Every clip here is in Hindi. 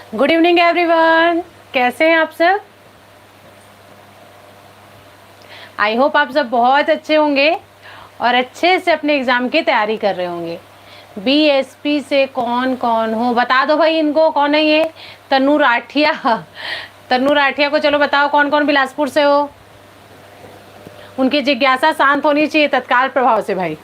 गुड इवनिंग एवरीवन, कैसे हैं आप सब। आई होप आप सब बहुत अच्छे होंगे और अच्छे से अपने एग्ज़ाम की तैयारी कर रहे होंगे। बीएसपी से कौन कौन हो बता दो भाई, इनको कौन है ये। तन्नू राठिया तन्नू राठिया को चलो बताओ कौन कौन बिलासपुर से हो। उनकी जिज्ञासा शांत होनी चाहिए तत्काल प्रभाव से भाई।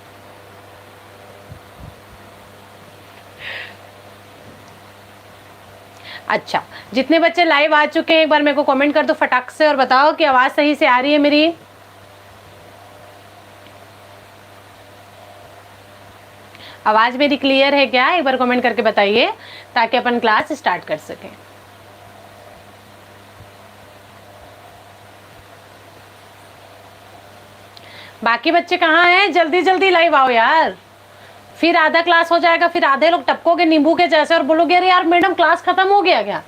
अच्छा, जितने बच्चे लाइव आ चुके हैं एक बार मेरे को कमेंट कर दो फटाक से और बताओ कि आवाज़ सही से आ रही है मेरी। आवाज़ मेरी क्लियर है क्या, एक बार कमेंट करके बताइए ताकि अपन क्लास स्टार्ट कर सकें। बाकी बच्चे कहाँ हैं, जल्दी जल्दी लाइव आओ यार, फिर आधा क्लास हो जाएगा, फिर आधे लोग टपकोगे नींबू के जैसे और बोलोगे अरे यार मैडम क्लास खत्म हो गया क्या।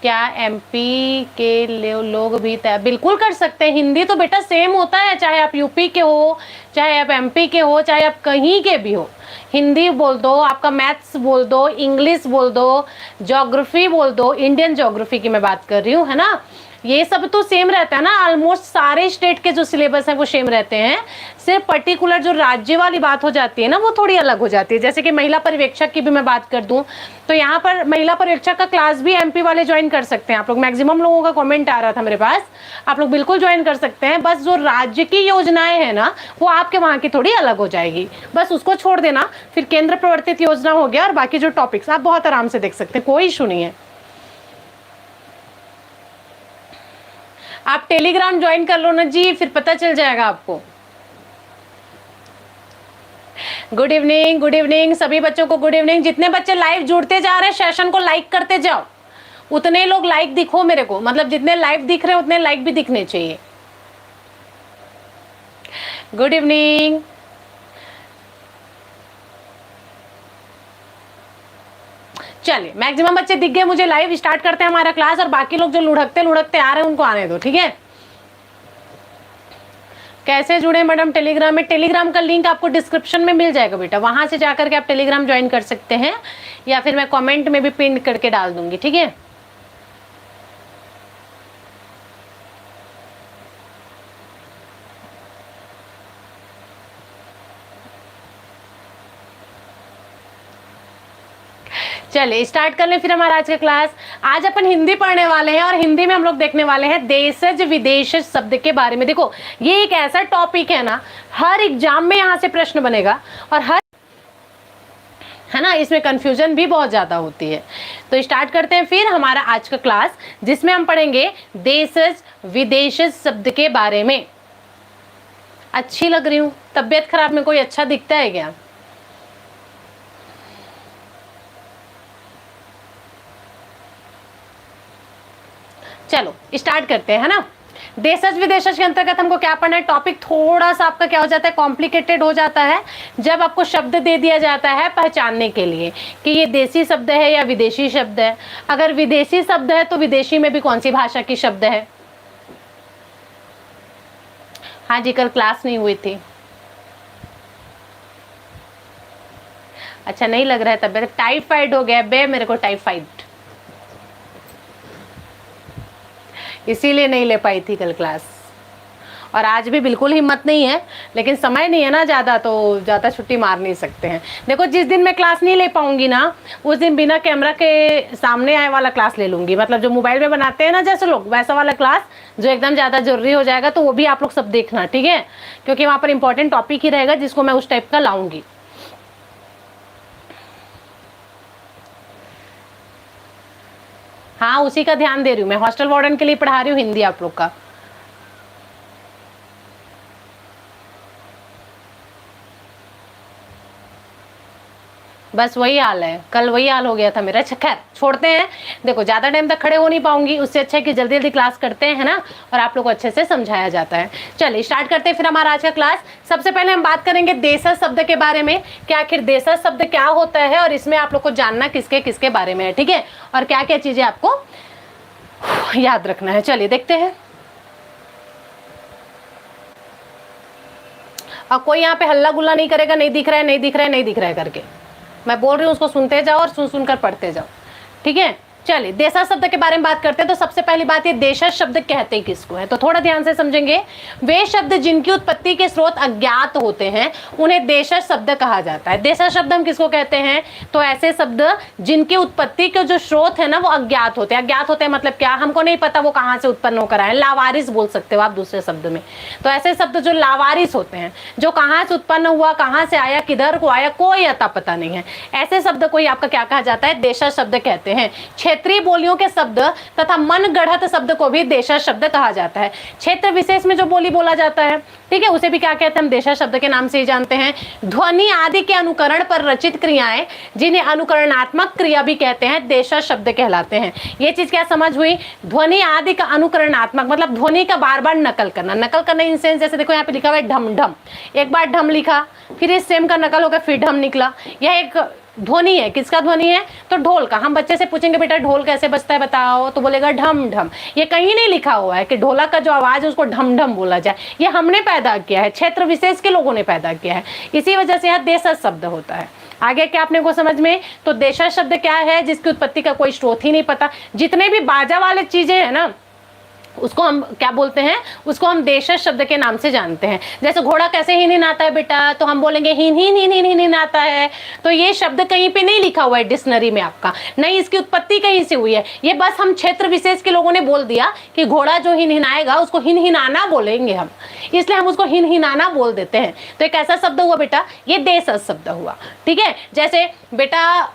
क्या एमपी के लोग भी बिल्कुल कर सकते हैं। हिंदी तो बेटा सेम होता है, चाहे आप यूपी के हो, चाहे आप एमपी के हो, चाहे आप कहीं के भी हो। हिंदी बोल दो, आपका मैथ्स बोल दो, इंग्लिश बोल दो, ज्योग्राफी बोल दो, इंडियन ज्योग्राफी की मैं बात कर रही हूँ, है ना। ये सब तो सेम रहता है ना, ऑलमोस्ट सारे स्टेट के जो सिलेबस हैं वो सेम रहते हैं। सिर्फ पर्टिकुलर जो राज्य वाली बात हो जाती है ना वो थोड़ी अलग हो जाती है। जैसे कि महिला पर्यवेक्षक की भी मैं बात कर दूं तो यहाँ पर महिला पर्यवेक्षक का क्लास भी एमपी वाले ज्वाइन कर सकते हैं आप लोग। मैक्सिमम लोगों का कमेंट आ रहा था मेरे पास, आप लोग बिल्कुल ज्वाइन कर सकते हैं। बस जो राज्य की योजनाएं हैं ना वो आपके वहाँ की थोड़ी अलग हो जाएगी, बस उसको छोड़ देना। फिर केंद्र प्रवर्तित योजना हो गया और बाकी जो टॉपिक्स आप बहुत आराम से देख सकते हैं, कोई इशू नहीं है। आप टेलीग्राम ज्वाइन कर लो ना जी, फिर पता चल जाएगा आपको। गुड इवनिंग, गुड इवनिंग सभी बच्चों को, गुड इवनिंग। जितने बच्चे लाइव जुड़ते जा रहे हैं सेशन को लाइक करते जाओ, उतने लोग लाइक दिखो मेरे को, मतलब जितने लाइव दिख रहे हैं उतने लाइक भी दिखने चाहिए। Good evening. चलिए मैक्सिमम बच्चे दिख गए मुझे लाइव, स्टार्ट करते हैं हमारा क्लास। और बाकी लोग जो लुढ़कते लुढ़कते आ रहे हैं उनको आने दो, ठीक है। कैसे जुड़े मैडम टेलीग्राम में, टेलीग्राम का लिंक आपको डिस्क्रिप्शन में मिल जाएगा बेटा, वहां से जाकर के आप टेलीग्राम ज्वाइन कर सकते हैं, या फिर मैं कमेंट में भी पिन करके डाल दूंगी, ठीक है। चलिए स्टार्ट कर लें फिर हमारा आज का क्लास। आज अपन हिंदी पढ़ने वाले हैं और हिंदी में हम लोग देखने वाले हैं देशज विदेशज शब्द के बारे में। देखो ये एक ऐसा टॉपिक है ना, हर एग्जाम में यहाँ से प्रश्न बनेगा और हर, है ना, इसमें कंफ्यूजन भी बहुत ज्यादा होती है। तो स्टार्ट करते हैं फिर हमारा आज का क्लास, जिसमें हम पढ़ेंगे देशज विदेशज शब्द के बारे में। अच्छी लग रही हूँ, तबियत खराब में कोई अच्छा दिखता है क्या। चलो स्टार्ट करते हैं, है ना। देशज विदेशज के अंतर्गत हमको क्या पढ़ना है, टॉपिक थोड़ा सा आपका क्या हो जाता है, कॉम्प्लिकेटेड हो जाता है जब आपको शब्द दे दिया जाता है पहचानने के लिए कि ये देसी शब्द है या विदेशी शब्द है। अगर विदेशी शब्द है तो विदेशी में भी कौन सी भाषा की शब्द है। हाँ जी, कल क्लास नहीं हुई थी। अच्छा नहीं लग रहा है तबियत, टाइफाइड हो गया बे मेरे को, टाइफाइड, इसीलिए नहीं ले पाई थी कल क्लास। और आज भी बिल्कुल हिम्मत नहीं है, लेकिन समय नहीं है ना ज़्यादा, तो ज़्यादा छुट्टी मार नहीं सकते हैं। देखो जिस दिन मैं क्लास नहीं ले पाऊंगी ना उस दिन बिना कैमरा के सामने आए वाला क्लास ले लूंगी, मतलब जो मोबाइल में बनाते हैं ना जैसे लोग, वैसा वाला क्लास जो एकदम ज़्यादा जरूरी हो जाएगा, तो वो भी आप लोग सब देखना, ठीक है, क्योंकि वहाँ पर इंपॉर्टेंट टॉपिक ही रहेगा जिसको मैं उस टाइप का लाऊंगी। हाँ उसी का ध्यान दे रही हूँ मैं, हॉस्टल वार्डन के लिए पढ़ा रही हूँ हिंदी आप लोग का। बस वही हाल है, कल वही हाल हो गया था मेरा। अच्छा खैर छोड़ते हैं, देखो ज़्यादा टाइम तक खड़े हो नहीं पाऊंगी, उससे अच्छा है कि जल्दी जल्दी क्लास करते हैं, है ना, और आप लोग को अच्छे से समझाया जाता है। चलिए स्टार्ट करते हैं फिर हमारा आज का क्लास। सबसे पहले हम बात करेंगे देशज शब्द के बारे में, कि आखिर देशज शब्द क्या होता है और इसमें आप लोग को जानना किसके किसके बारे में है, ठीक है, और क्या क्या चीज़ें आपको याद रखना है। चलिए देखते हैं। और कोई यहाँ पे हल्ला गुल्ला नहीं करेगा नहीं दिख रहा है, नहीं दिख रहा है, नहीं दिख रहा है करके। मैं बोल रही हूँ उसको सुनते जाओ और सुन सुनकर पढ़ते जाओ, ठीक है। चलिए देशज शब्द के बारे में बात करते हैं। तो सबसे पहली बात, ये देशज शब्द कहते हैं किसको है, तो थोड़ा ध्यान से समझेंगे। वे शब्द जिनकी उत्पत्ति के स्रोत अज्ञात होते हैं उन्हें देशज शब्द कहा जाता है। देशज शब्द हम किसको कहते हैं, तो ऐसे शब्द जिनकी उत्पत्ति के जो स्रोत है ना वो अज्ञात होते हैं। अज्ञात होते हैं मतलब क्या, हमको नहीं पता वो कहाँ से उत्पन्न होकर आए, लावारिस बोल सकते हो आप दूसरे शब्द में। तो ऐसे शब्द जो लावारिस होते हैं, जो कहाँ से उत्पन्न हुआ, कहाँ से आया, किधर को आया, कोई अता पता नहीं है, ऐसे शब्द को ही आपका क्या कहा जाता है, देशज शब्द कहते हैं। क्षेत्रीय बोलियों के शब्द तथा मन गढ़त शब्द को भी देशज शब्द कहा जाता है। क्षेत्र विशेष में जो बोली बोला जाता है, ठीक है, उसे भी क्या कहते हैं, हम देशज शब्द के नाम से ही जानते हैं। ध्वनि आदि के अनुकरण पर रचित क्रियाएं, जिन्हें अनुकरणात्मक क्रिया भी कहते हैं, देशज शब्द कहलाते हैं। ये चीज क्या समझ हुई, ध्वनि आदि का अनुकरणात्मक मतलब ध्वनि का बार बार नकल करना। नकल करना इन सेंस, जैसे देखो यहाँ पे लिखा हुआ है ढम ढम, एक बार ढम लिखा, फिर इस सेम का नकल होकर फिर ढम निकला, यह एक ध्वनि है। किसका ध्वनि है, तो ढोल का। हम बच्चे से पूछेंगे बेटा ढोल कैसे बजता है बताओ, तो बोलेगा ढम ढम। ये कहीं नहीं लिखा हुआ है कि ढोलक का जो आवाज है उसको ढम ढम बोला जाए, ये हमने पैदा किया है, क्षेत्र विशेष के लोगों ने पैदा किया है, इसी वजह से यहाँ देशज शब्द होता है। आगे क्या आपने को समझ में, तो देशज शब्द क्या है, जिसकी उत्पत्ति का कोई स्रोत ही नहीं पता। जितने भी बाजा वाले चीजें हैं ना उसको हम क्या बोलते हैं, उसको हम देशज शब्द के नाम से जानते हैं। जैसे घोड़ा कैसे हिन हिनाता है बेटा, तो हम बोलेंगे हिन हिन हिन हिन हिन हिनाता है। तो ये शब्द कहीं पे नहीं लिखा हुआ है डिक्शनरी में आपका, नहीं इसकी उत्पत्ति कहीं से हुई है, ये बस हम क्षेत्र विशेष के लोगों ने बोल दिया कि घोड़ा जो हिन हिनाएगा उसको हिन हिनाना बोलेंगे हम, इसलिए हम उसको हिन हिनाना बोल देते हैं। तो एक ऐसा शब्द हुआ बेटा, ये देशज शब्द हुआ, ठीक है। जैसे बेटा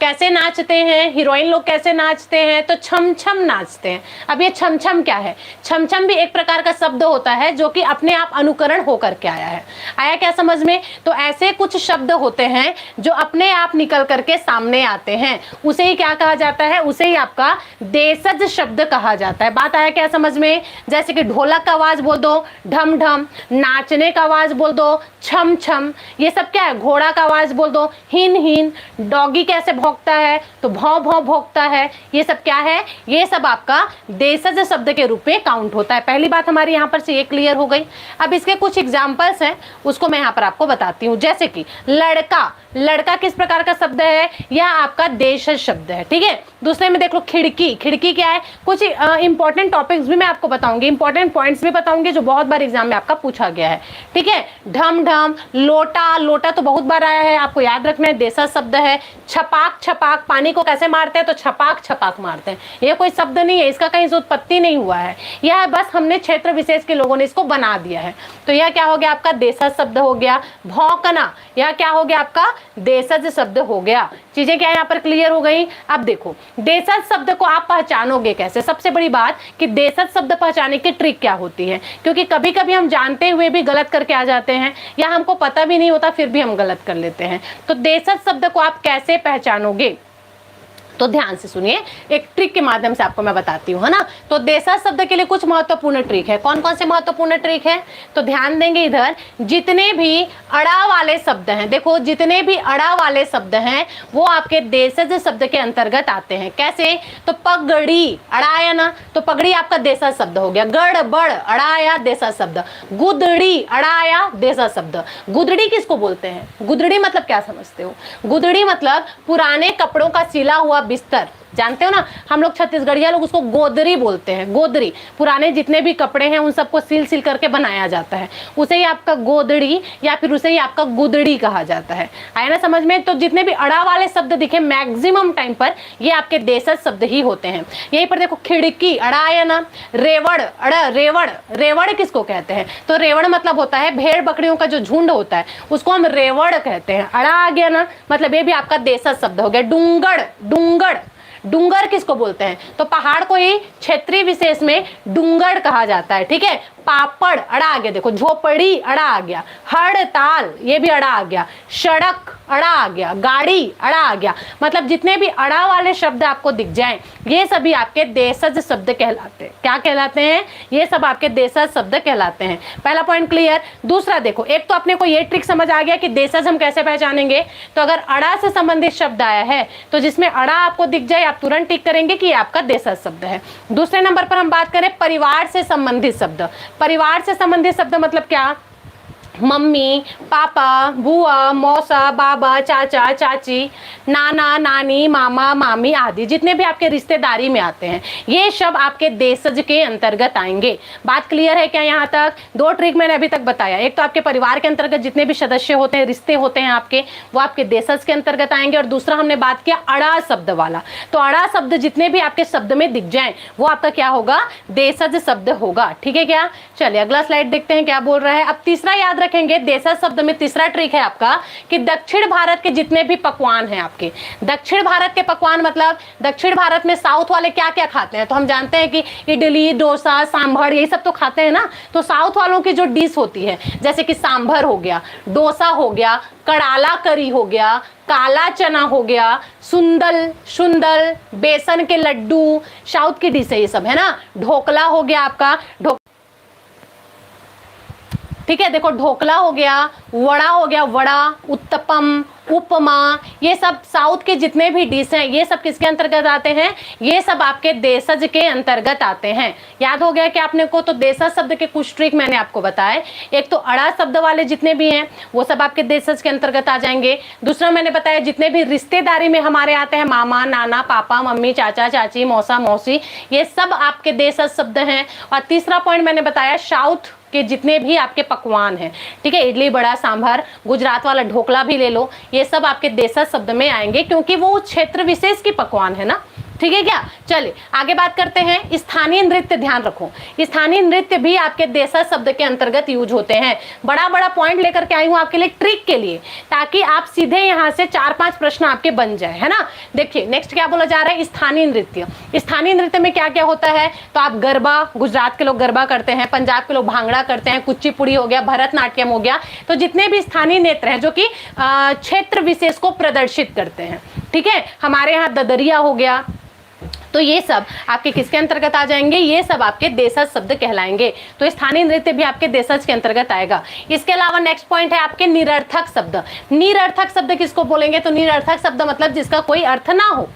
कैसे नाचते हैं हीरोइन लोग, कैसे नाचते हैं, तो छम छम नाचते हैं। अब ये छम छम क्या है, छम छम भी एक प्रकार का शब्द होता है जो कि अपने आप अनुकरण होकर के आया है। आया क्या समझ में, तो ऐसे कुछ शब्द होते हैं जो अपने आप निकल करके सामने आते हैं, उसे ही क्या कहा जाता है, उसे ही आपका देशज शब्द कहा जाता है। बात आया क्या समझ में, जैसे कि ढोलक का आवाज बोल दो ढम ढम, नाचने का आवाज बोल दो छम छम, ये सब क्या है, घोड़ा का आवाज बोल दो हिन हिन, डॉगी कैसे भौंकता है, तो भौं भौं भौंकता है, ये सब क्या है, ये सब आपका देशज शब्द के रूप में काउंट होता है। पहली बात हमारी यहाँ पर से ये क्लियर हो गई। अब इसके कुछ एग्जांपल्स हैं, उसको मैं यहाँ पर आपको बताती हूँ। जैसे कि लड़का, लड़का किस प्रकार का शब्द है, यह आपका देशज शब्द है, ठीक है। दूसरे में देख लो खिड़की, खिड़की क्या है, कुछ इंपॉर्टेंट टॉपिक्स भी मैं आपको बताऊंगी, इंपॉर्टेंट पॉइंट्स भी बताऊंगी जो बहुत बार एग्जाम में आपका पूछा गया है, ठीक है। ढम ढम, लोटा, लोटा तो बहुत बार आया है, आपको याद रखना है, देशज शब्द है। छपाक, छपाक, पानी को कैसे मारते हैं, तो छपाक छपाक मारते हैं, ये कोई शब्द नहीं है, इसका कहीं से उत्पत्ति नहीं हुआ है, यह बस हमने क्षेत्र विशेष के लोगों ने इसको बना दिया है। तो यह क्या हो गया आपका देशज शब्द हो गया। भौंकना, यह क्या हो गया आपका देशज शब्द हो गया। चीजें क्या यहाँ पर क्लियर हो गई। अब देखो देशज शब्द को आप पहचानोगे कैसे, सबसे बड़ी बात कि देशज शब्द पहचानने की ट्रिक क्या होती है, क्योंकि कभी कभी हम जानते हुए भी गलत करके आ जाते हैं, या हमको पता भी नहीं होता फिर भी हम गलत कर लेते हैं। तो देशज शब्द को आप कैसे पहचानोगे, तो ध्यान से सुनिए, एक ट्रिक के माध्यम से आपको मैं बताती हूँ, है ना। तो देशज शब्द के लिए कुछ महत्वपूर्ण ट्रिक है। कौन कौन से महत्वपूर्ण ट्रिक है, तो ध्यान देंगे इधर, जितने भी अड़ा वाले शब्द हैं, देखो जितने भी अड़ा वाले शब्द हैं वो आपके देशज शब्द के अंतर्गत आते हैं। कैसे, तो पगड़ी, अड़ाया ना, तो पगड़ी आपका देशज शब्द हो गया। गड़बड़, अड़ाया, देशज शब्द। गुदड़ी, अड़ाया, देशज शब्द। गुदड़ी किसको बोलते हैं, गुदड़ी मतलब क्या समझते हो, गुदड़ी मतलब पुराने कपड़ों का सिला हुआ बिस्तर, जानते हो ना, हम लोग छत्तीसगढ़िया लोग उसको गोदरी बोलते हैं। गोदरी, पुराने जितने भी कपड़े हैं उन सबको सिल सिल करके बनाया जाता है, उसे ही आपका गोदड़ी या फिर उसे ही आपका गुदड़ी कहा जाता है। आया ना समझ में। तो जितने भी अड़ा वाले शब्द दिखे मैक्सिमम टाइम पर ये आपके देशज शब्द ही होते हैं। यहीं पर देखो खिड़की, अड़ा आया ना। रेवड़, अड़ा, रेवड़, रेवड़ किसको कहते हैं, तो रेवड़ मतलब होता है भेड़ बकरियों का जो झुंड होता है उसको हम रेवड़ कहते हैं। अड़ा आ गया ना, मतलब ये भी आपका देशज शब्द हो गया। डूंगड़, डूंगड़, डूंगर किसको बोलते हैं, तो पहाड़ को ही क्षेत्रीय विशेष में डूंगर कहा जाता है, ठीक है। पापड़, अड़ा आ गया, देखो झोपड़ी, अड़ा आ गया। हड़ताल, ये भी अड़ा आ गया। सड़क, अड़ा आ गया। गाड़ी, अड़ा आ गया। मतलब जितने भी अड़ा वाले शब्द आपको दिख जाएं ये सभी आपके देशज शब्द कहलाते हैं। क्या कहलाते हैं, ये सब आपके देशज शब्द कहलाते हैं। पहला पॉइंट क्लियर। दूसरा देखो, एक तो अपने को ये ट्रिक समझ आ गया कि देशज हम कैसे पहचानेंगे, तो अगर अड़ा से संबंधित शब्द आया है तो जिसमें अड़ा आपको दिख जाए आप तुरंत टिक करेंगे कि ये आपका देशज शब्द है। दूसरे नंबर पर हम बात करें परिवार से संबंधित शब्द। परिवार से संबंधित शब्द मतलब क्या, मम्मी, पापा, बुआ, मौसा, बाबा, चाचा, चाची, नाना, नानी, मामा, मामी आदि जितने भी आपके रिश्तेदारी में आते हैं, ये सब आपके देशज के अंतर्गत आएंगे। बात क्लियर है क्या यहाँ तक? दो ट्रिक मैंने अभी तक बताया। एक तो आपके परिवार के अंतर्गत जितने भी सदस्य होते हैं, रिश्ते होते हैं आपके, वो आपके देशज के अंतर्गत आएंगे। और दूसरा हमने बात किया अड़ा शब्द वाला, तो अड़ा शब्द जितने भी आपके शब्द में दिख जाए वो आपका क्या होगा? देशज शब्द होगा। ठीक है क्या? चलिए अगला स्लाइड देखते हैं क्या बोल रहा है। अब तीसरा याद रखेंगे, देशज शब्द में तीसरा ट्रिक है आपका कि दक्षिण भारत के जितने भी पकवान हैं आपके, दक्षिण भारत के पकवान मतलब दक्षिण भारत में साउथ वाले क्या क्या खाते हैं, तो हम जानते हैं कि इडली, डोसा, सांभर यही सब तो खाते हैं ना। तो साउथ वालों की जो डिश होती है जैसे कि सांभर हो गया, डोसा हो गया, कड़ाला करी हो गया, काला चना हो गया, सुंदल, बेसन के लड्डू, साउथ की डिश है ये सब, है ना। ढोकला हो गया आपका, ठीक है, देखो ढोकला हो गया, वड़ा हो गया, वड़ा, उत्तपम, उपमा, ये सब साउथ के जितने भी डिश हैं ये सब किसके अंतर्गत आते हैं? ये सब आपके देशज के अंतर्गत आते हैं। याद हो गया कि आपने को? तो देशज शब्द के कुछ ट्रिक मैंने आपको बताए। एक तो अड़ा शब्द वाले जितने भी हैं वो सब आपके देशज के अंतर्गत आ जाएंगे। दूसरा मैंने बताया जितने भी रिश्तेदारी में हमारे आते हैं, मामा, नाना, पापा, मम्मी, चाचा, चाची, मौसा, मौसी, ये सब आपके देशज शब्द हैं। और तीसरा पॉइंट मैंने बताया साउथ के जितने भी आपके पकवान हैं, ठीक है, इडली, बड़ा, सांभर, गुजरात वाला ढोकला भी ले लो, ये सब आपके देशज शब्द में आएंगे क्योंकि वो क्षेत्र विशेष की पकवान है ना। ठीक है क्या? चलिए आगे बात करते हैं। स्थानीय नृत्य, ध्यान रखो, स्थानीय नृत्य भी आपके देशज शब्द के अंतर्गत यूज होते हैं। बड़ा बड़ा पॉइंट लेकर के आई हूं आपके लिए ट्रिक के लिए, ताकि आप सीधे यहां से 4-5 प्रश्न आपके बन जाए, है ना। देखिए नेक्स्ट क्या बोला जा रहा है? स्थानीय नृत्य। स्थानीय नृत्य में क्या क्या होता है? तो आप गरबा, गुजरात के लोग गरबा करते हैं, पंजाब के लोग भांगड़ा करते हैं, कुचिपुड़ी हो गया, भरतनाट्यम हो गया, तो जितने भी स्थानीय नृत्य हैं जो कि क्षेत्र विशेष को प्रदर्शित करते हैं, ठीक है। हमारे यहाँ ददरिया हो गया, तो ये सब आपके किसके अंतर्गत आ जाएंगे? ये सब आपके देशज शब्द कहलाएंगे। तो स्थानीय नृत्य भी आपके देशज के अंतर्गत आएगा। इसके अलावा नेक्स्ट पॉइंट है आपके निरर्थक शब्द। निरर्थक शब्द किसको बोलेंगे? तो निरर्थक शब्द मतलब जिसका कोई अर्थ ना हो,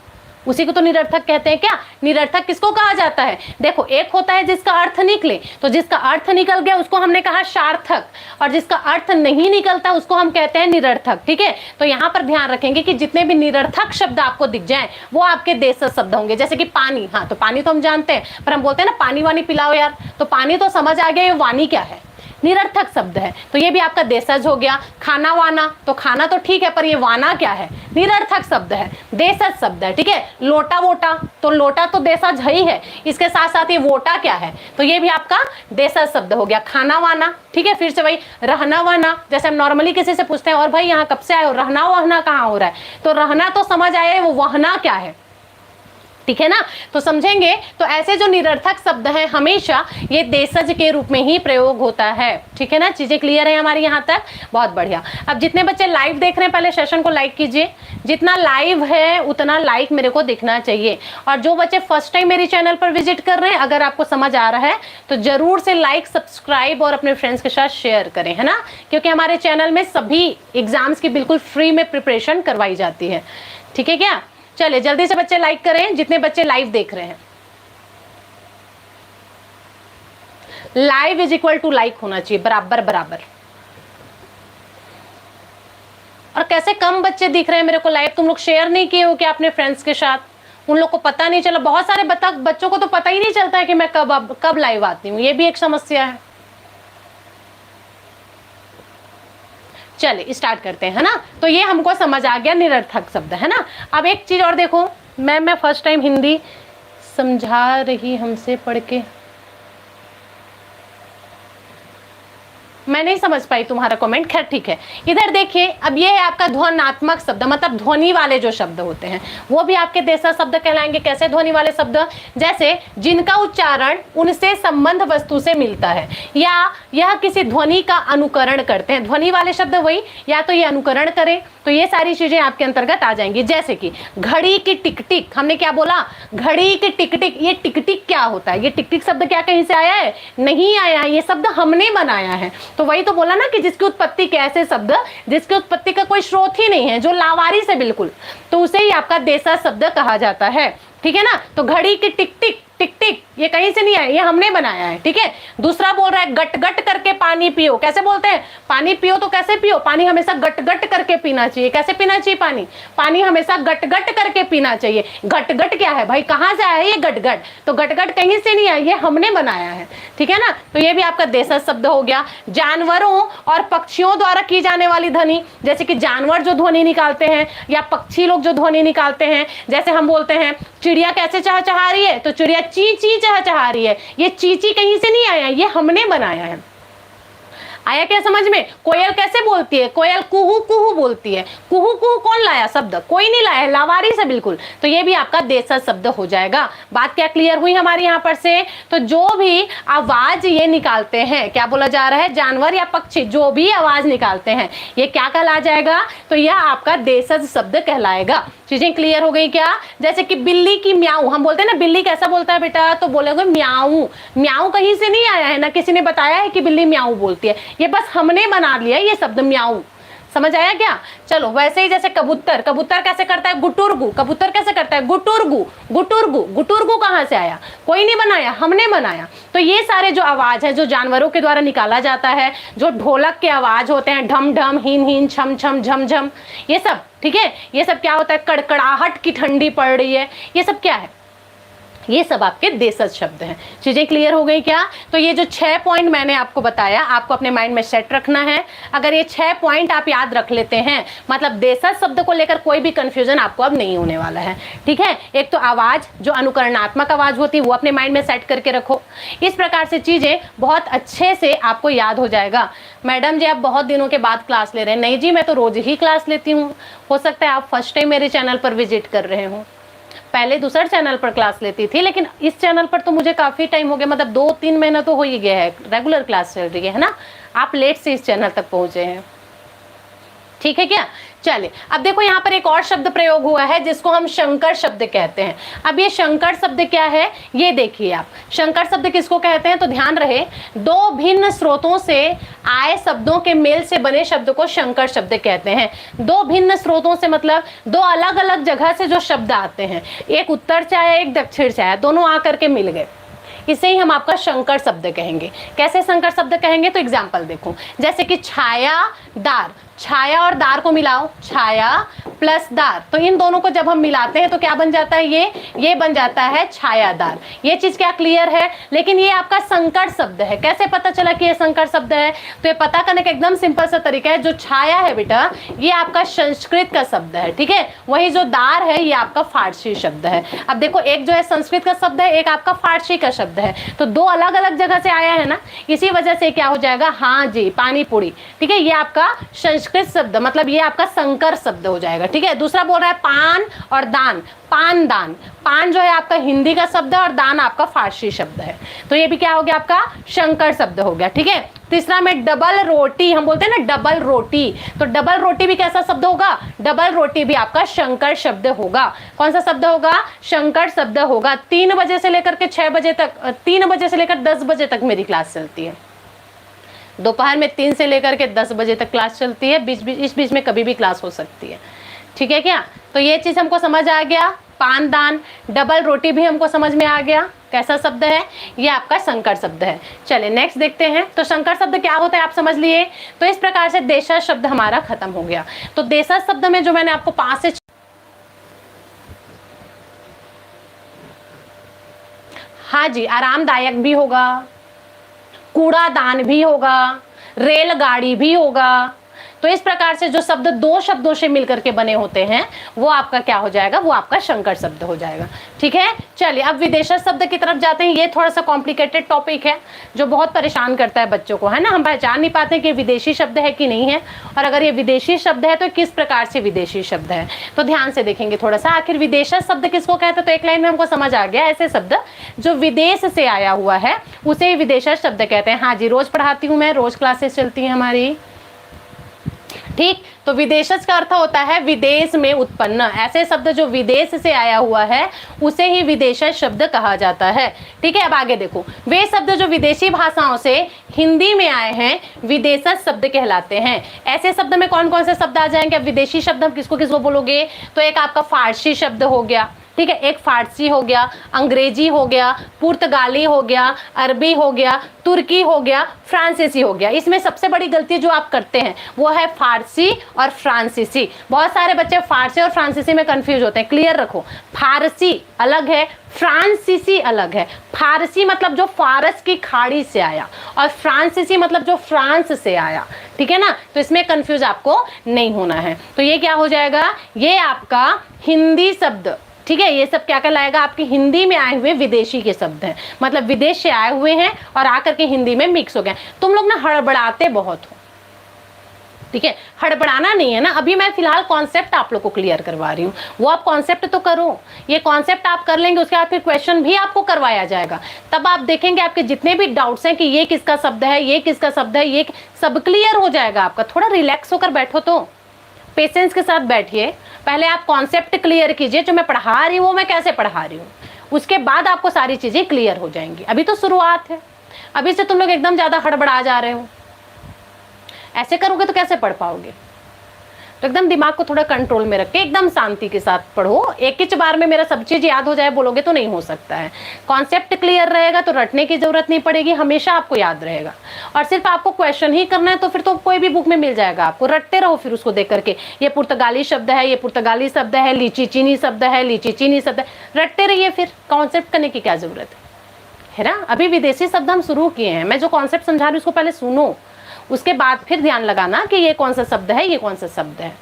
उसी को तो निरर्थक कहते हैं। क्या निरर्थक किसको कहा जाता है? देखो एक होता है जिसका अर्थ निकले, तो जिसका अर्थ निकल गया उसको हमने कहा सार्थक, और जिसका अर्थ नहीं निकलता उसको हम कहते हैं निरर्थक। ठीक है, तो यहाँ पर ध्यान रखेंगे कि जितने भी निरर्थक शब्द आपको दिख जाएं वो आपके देशज शब्द होंगे। जैसे कि पानी, हाँ तो पानी तो हम जानते हैं, पर हम बोलते हैं ना पानी वानी पिलाओ यार, तो पानी तो समझ आ गया ये वानी क्या है, निरर्थक शब्द है, तो ये भी आपका देशज हो गया। खाना वाना, तो खाना तो ठीक है पर ये वाना क्या है? निरर्थक शब्द है, देशज शब्द है। ठीक है, लोटा वोटा, तो लोटा तो देशज ही है, इसके साथ साथ ये वोटा क्या है? तो ये भी आपका देशज शब्द हो गया। खाना वाना, ठीक है, फिर से वही रहना वहना, जैसे हम नॉर्मली किसी से पूछते हैं और भाई यहाँ कब से आए हो, रहना वहना कहाँ हो रहा है, तो रहना तो समझ आया, वो वहना क्या है, ठीक है ना। तो समझेंगे, तो ऐसे जो निरर्थक शब्द हैं हमेशा ये देशज के रूप में ही प्रयोग होता है। ठीक है ना, चीजें क्लियर है हमारी यहाँ तक? बहुत बढ़िया। अब जितने बच्चे लाइव देख रहे हैं पहले सेशन को लाइक कीजिए, जितना लाइव है उतना लाइक मेरे को दिखना चाहिए। और जो बच्चे फर्स्ट टाइम मेरे चैनल पर विजिट कर रहे हैं, अगर आपको समझ आ रहा है तो जरूर से लाइक, सब्सक्राइब और अपने फ्रेंड्स के साथ शेयर करें, है ना, क्योंकि हमारे चैनल में सभी एग्जाम्स की बिल्कुल फ्री में प्रिपरेशन करवाई जाती है। ठीक है क्या? चलिए जल्दी से बच्चे लाइक करें, जितने बच्चे लाइव देख रहे हैं। Live is equal to like होना चाहिए, बराबर बराबर। और कैसे कम बच्चे दिख रहे हैं मेरे को लाइव? तुम लोग शेयर नहीं किए हो क्या अपने फ्रेंड्स के साथ? उन लोग को पता नहीं चला, बहुत सारे बच्चों को तो पता ही नहीं चलता है कि मैं कब लाइव आती हूँ, ये भी एक समस्या है। चलिए स्टार्ट करते हैं, है ना। तो ये हमको समझ आ गया निरर्थक शब्द, है ना। अब एक चीज और देखो, मैं फर्स्ट टाइम हिंदी समझा रही हमसे पढ़ के, मैं नहीं समझ पाई तुम्हारा कमेंट, खैर ठीक है। इधर देखिए, अब ये है आपका ध्वन्यात्मक शब्द, मतलब ध्वनि वाले जो शब्द होते हैं वो भी आपके देशज शब्द कहलाएंगे। कैसे ध्वनि वाले शब्द? जैसे जिनका उच्चारण उनसे संबंध वस्तु से मिलता है, या यह किसी ध्वनि का अनुकरण करते हैं। ध्वनि वाले शब्द वही, या तो ये अनुकरण करे, तो ये सारी चीजें आपके अंतर्गत आ जाएंगी। जैसे कि घड़ी की टिक टिक, हमने क्या बोला? घड़ी की टिक टिक। ये टिक टिक क्या होता है? ये टिक टिक शब्द क्या कहीं से आया है? नहीं आया है, ये शब्द हमने बनाया है। तो वही तो बोला ना कि जिसकी उत्पत्ति, कैसे शब्द जिसकी उत्पत्ति का कोई स्रोत ही नहीं है, जो लावारिस है बिल्कुल, तो उसे ही आपका देशज शब्द कहा जाता है। ठीक है ना। तो घड़ी की टिक टिक, टिक टिक, ये कहीं से नहीं आया, ये हमने बनाया है, ठीक है। दूसरा बोल रहा है गट गट करके पानी पियो। कैसे बोलते हैं? पानी पियो तो कैसे पियो? पानी हमेशा गट गट करके पीना चाहिए। कैसे पीना चाहिए पानी? पानी हमेशा गट गट करके पीना चाहिए। गट गट क्या है भाई? कहां से आया ये गट गट? तो गट गट कहीं से नहीं आया, ये हमने बनाया है, ठीक है ना। तो ये भी आपका देशज शब्द हो गया। जानवरों और पक्षियों द्वारा की जाने वाली ध्वनि, जैसे कि जानवर जो ध्वनि निकालते हैं या पक्षी लोग जो ध्वनि निकालते हैं, जैसे हम बोलते हैं चिड़िया कैसे चहचहा रही है, तो चिड़िया ची ची चहचहा रही है। ये ची ची कहीं से नहीं आया, ये हमने बनाया है। आया क्या समझ में? कोयल कैसे बोलती है? कोयल कुहू कुहू बोलती है। कुहू कुहू कौन लाया शब्द? कोई नहीं लाया, लावारी से बिल्कुल। तो ये भी आपका देशज शब्द हो जाएगा। बात क्या क्लियर हुई हमारी यहाँ पर से? तो जो भी आवाज ये निकालते हैं, क्या बोला जा रहा है? जानवर या पक्षी जो भी आवाज निकालते हैं, ये क्या कहला जाएगा? तो यह आपका देशज शब्द कहलाएगा। चीजें क्लियर हो गई क्या? जैसे कि बिल्ली की म्याऊ, हम बोलते हैं ना बिल्ली कैसा बोलता है बेटा, तो बोलेंगे म्याऊ। म्याऊ कहीं से नहीं आया है ना, किसी ने बताया है कि बिल्ली म्याऊ बोलती है, ये बस हमने बना लिया ये शब्द म्याऊ। समझ आया क्या? चलो वैसे ही जैसे कबूतर, कबूतर कैसे करता है? गुटुरगु। कबूतर कैसे करता है? गुटुरगु। गुटुरगु, गुटुरगु कहां से आया? कोई नहीं बनाया, हमने बनाया। तो ये सारे जो आवाज है जो जानवरों के द्वारा निकाला जाता है, जो ढोलक के आवाज होते हैं, ढम ढम, हिन हिन, छम छम, झम झम, ये सब, ठीक है, ये सब क्या होता है? कड़कड़ाहट की ठंडी पड़ रही है, ये सब क्या है? ये सब आपके देशज शब्द हैं। चीजें क्लियर हो गई क्या? तो ये जो 6 पॉइंट मैंने आपको बताया, आपको अपने माइंड में सेट रखना है। अगर ये 6 पॉइंट आप याद रख लेते हैं, मतलब देशज शब्द को लेकर कोई भी कंफ्यूजन आपको अब नहीं होने वाला है, ठीक है। एक तो आवाज, जो अनुकरणात्मक आवाज होती है, वो अपने माइंड में सेट करके रखो। इस प्रकार से चीजें बहुत अच्छे से आपको याद हो जाएगा। मैडम जी आप बहुत दिनों के बाद क्लास ले रहे हैं। नहीं जी, मैं तो रोज ही क्लास लेती हूँ। हो सकता है आप फर्स्ट टाइम मेरे चैनल पर विजिट कर रहे हो, पहले दूसरे चैनल पर क्लास लेती थी, लेकिन इस चैनल पर तो मुझे काफ़ी टाइम हो गया, मतलब 2-3 महीना तो हो ही गया है, रेगुलर क्लास चल रही है ना। आप लेट से इस चैनल तक पहुंचे हैं, ठीक है क्या? चलिए अब देखो यहाँ पर एक और शब्द प्रयोग हुआ है जिसको हम शंकर शब्द कहते हैं। अब ये शंकर शब्द क्या है, ये देखिए आप। शंकर शब्द किसको कहते हैं? तो ध्यान रहे, दो भिन्न स्रोतों से आए शब्दों के मेल से बने शब्द को शंकर शब्द कहते हैं। दो भिन्न स्रोतों से मतलब दो अलग अलग जगह से जो शब्द आते हैं, एक उत्तर से आया एक दक्षिण से आया, दोनों आकर के मिल गए, इसे ही हम आपका शंकर शब्द कहेंगे। कैसे शंकर शब्द कहेंगे? तो एग्जाम्पल देखो, जैसे कि छाया दार, छाया और दार को मिलाओ, छाया प्लस दार, तो इन दोनों को जब हम मिलाते हैं तो क्या बन जाता है? ये बन जाता है छायादार। ये चीज क्या क्लियर है? लेकिन ये आपका संकर शब्द है। कैसे पता चला कि ये संकर शब्द है? तो ये पता करने का एकदम सिंपल सा तरीका है। जो छाया है बेटा, ये आपका संस्कृत का शब्द है, ठीक है। वही जो दार है, ये आपका फारसी शब्द है। अब देखो, एक जो है संस्कृत का शब्द है, एक आपका फारसी का शब्द है, तो दो अलग अलग जगह से आया है ना, इसी वजह से क्या हो जाएगा? हाँ जी, पानी पूरी, ठीक है, ये आपका संस्कृत शब्द, मतलब ये आपका संकर शब्द हो जाएगा, ठीक है। दूसरा बोल रहा है पान और दान, पान दान, पान जो है आपका हिंदी का शब्द है और दान आपका फारसी शब्द है, तो ये भी क्या हो गया? आपका शंकर शब्द हो गया, ठीक है। तीसरा में डबल रोटी, हम बोलते हैं ना डबल रोटी, तो डबल रोटी भी कैसा शब्द होगा? डबल रोटी भी आपका शंकर शब्द होगा। कौन सा शब्द होगा? शंकर शब्द होगा। 3 बजे से लेकर के 6 बजे तक, 3 बजे से लेकर 10 बजे तक मेरी क्लास चलती है। दोपहर में 3 से लेकर के 10 बजे तक क्लास चलती है, इस बीच में कभी भी क्लास हो सकती है, ठीक है क्या? तो ये चीज़ हमको समझ आ गया। पान दान, डबल रोटी भी हमको समझ में आ गया। कैसा शब्द है? ये आपका शंकर शब्द है। चलिए नेक्स्ट देखते हैं। तो शंकर शब्द क्या होता है आप समझ लिए। तो इस प्रकार से देशज शब्द हमारा खत्म हो गया। तो देशज शब्द में जो मैंने आपको 5 से, हाँ जी, आरामदायक भी होगा, कूड़ादान भी होगा, रेलगाड़ी भी होगा। तो इस प्रकार से जो शब्द 2 शब्दों से मिलकर के बने होते हैं, वो आपका क्या हो जाएगा? वो आपका शंकर शब्द हो जाएगा, ठीक है। चलिए अब विदेशज शब्द की तरफ जाते हैं। ये थोड़ा सा कॉम्प्लिकेटेड टॉपिक है जो बहुत परेशान करता है बच्चों को, है ना। हम पहचान नहीं पाते कि विदेशी शब्द है कि नहीं है, और अगर ये विदेशी शब्द है तो किस प्रकार से विदेशी शब्द है। तो ध्यान से देखेंगे थोड़ा सा, आखिर विदेशज शब्द किसको कहते हैं। तो एक लाइन में हमको समझ आ गया, ऐसे शब्द जो विदेश से आया हुआ है उसे विदेशज शब्द कहते हैं। हाँ जी, रोज पढ़ाती हूँ मैं, रोज क्लासेस चलती हैं हमारी, ठीक। तो विदेशज का अर्थ होता है विदेश में उत्पन्न। ऐसे शब्द जो विदेश से आया हुआ है उसे ही विदेशज शब्द कहा जाता है, ठीक है। अब आगे देखो, वे शब्द जो विदेशी भाषाओं से हिंदी में आए हैं विदेशज शब्द कहलाते हैं। ऐसे शब्द में कौन कौन से शब्द आ जाएंगे? अब विदेशी शब्द हम किसको किसको बोलोगे? तो एक आपका फारसी शब्द हो गया, ठीक है, एक फारसी हो गया, अंग्रेजी हो गया, पुर्तगाली हो गया, अरबी हो गया, तुर्की हो गया, फ्रांसीसी हो गया। इसमें सबसे बड़ी गलती जो आप करते हैं वो है फारसी और फ्रांसीसी। बहुत सारे बच्चे फारसी और फ्रांसीसी में कंफ्यूज होते हैं, क्लियर रखो, फारसी अलग है, फ्रांसीसी अलग है। फारसी मतलब जो फारस की खाड़ी से आया, और फ्रांसीसी मतलब जो फ्रांस से आया, ठीक है ना। तो इसमें कंफ्यूज आपको नहीं होना है। तो ये क्या हो जाएगा, ये आपका हिंदी शब्द, ठीक है, ये सब क्या कहलाएगा, आपकी हिंदी में आए हुए विदेशी के शब्द हैं, मतलब विदेश से आए हुए हैं और आकर के हिंदी में मिक्स हो गए। तुम लोग ना हड़बड़ाते बहुत हो, ठीक है, हड़बड़ाना नहीं है ना। अभी मैं फिलहाल कॉन्सेप्ट आप लोग को क्लियर करवा रही हूँ, वो आप कॉन्सेप्ट तो करो। ये कॉन्सेप्ट आप कर लेंगे, उसके बाद फिर क्वेश्चन भी आपको करवाया जाएगा, तब आप देखेंगे आपके जितने भी डाउट्स हैं कि ये किसका शब्द है, ये किसका शब्द है, ये सब क्लियर हो जाएगा आपका। थोड़ा रिलैक्स होकर बैठो, तो पेशेंस के साथ बैठिए। पहले आप कॉन्सेप्ट क्लियर कीजिए, जो मैं पढ़ा रही हूँ वो मैं कैसे पढ़ा रही हूँ, उसके बाद आपको सारी चीजें क्लियर हो जाएंगी। अभी तो शुरुआत है, अभी से तुम लोग एकदम ज्यादा हड़बड़ा जा रहे हो। ऐसे करोगे तो कैसे पढ़ पाओगे। तो एकदम दिमाग को थोड़ा कंट्रोल में रख के एकदम शांति के साथ पढ़ो। एक ही बार में मेरा सब चीज याद हो जाए बोलोगे तो नहीं हो सकता है। कॉन्सेप्ट क्लियर रहेगा तो रटने की जरूरत नहीं पड़ेगी, हमेशा आपको याद रहेगा। और सिर्फ आपको क्वेश्चन ही करना है तो फिर तो कोई भी बुक में मिल जाएगा आपको, रटते रहो फिर उसको देख करके। ये पुर्तगाली शब्द है, ये पुर्तगाली शब्द है, लीची चीनी शब्द है, लीची चीनी शब्द है, रटते रहिए। फिर कॉन्सेप्ट करने की क्या जरूरत है ना। अभी विदेशी शब्द हम शुरू किए हैं, मैं जो कॉन्सेप्ट समझा रही हूँ उसको पहले सुनो, उसके बाद फिर ध्यान लगाना कि ये कौन सा शब्द है, ये कौन सा शब्द है,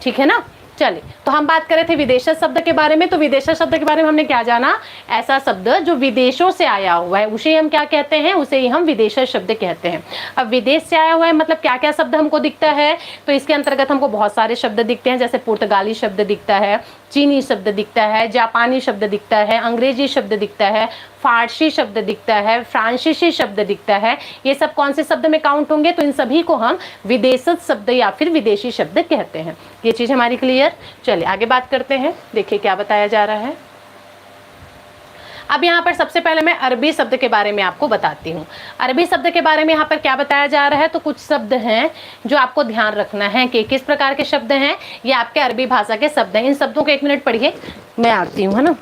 ठीक है ना। चलिए, तो हम बात कर रहे थे विदेशा शब्द के बारे में। तो विदेशा शब्द के बारे में हमने क्या जाना, ऐसा शब्द जो विदेशों से आया हुआ है उसे हम क्या कहते हैं, उसे ही हम विदेशा शब्द कहते हैं। अब विदेश से आया हुआ है मतलब क्या क्या शब्द हमको दिखता है, तो इसके अंतर्गत हमको बहुत सारे शब्द दिखते हैं, जैसे पुर्तगाली शब्द दिखता है, चीनी शब्द दिखता है, जापानी शब्द दिखता है, अंग्रेजी शब्द दिखता है, फारसी शब्द दिखता है, फ्रांसीसी शब्द दिखता है। ये सब कौन से शब्द में काउंट होंगे, तो इन सभी को हम विदेशज शब्द या फिर विदेशी शब्द कहते हैं। ये चीज हमारी क्लियर। चलिए आगे बात करते हैं, देखिए क्या बताया जा रहा है। अब यहाँ पर सबसे पहले मैं अरबी शब्द के बारे में आपको बताती हूँ। अरबी शब्द के बारे में यहाँ पर क्या बताया जा रहा है, तो कुछ शब्द हैं जो आपको ध्यान रखना है कि किस प्रकार के शब्द हैं। ये आपके अरबी भाषा के शब्द हैं। इन शब्दों को 1 मिनट पढ़िए, मैं आती हूँ, है ना।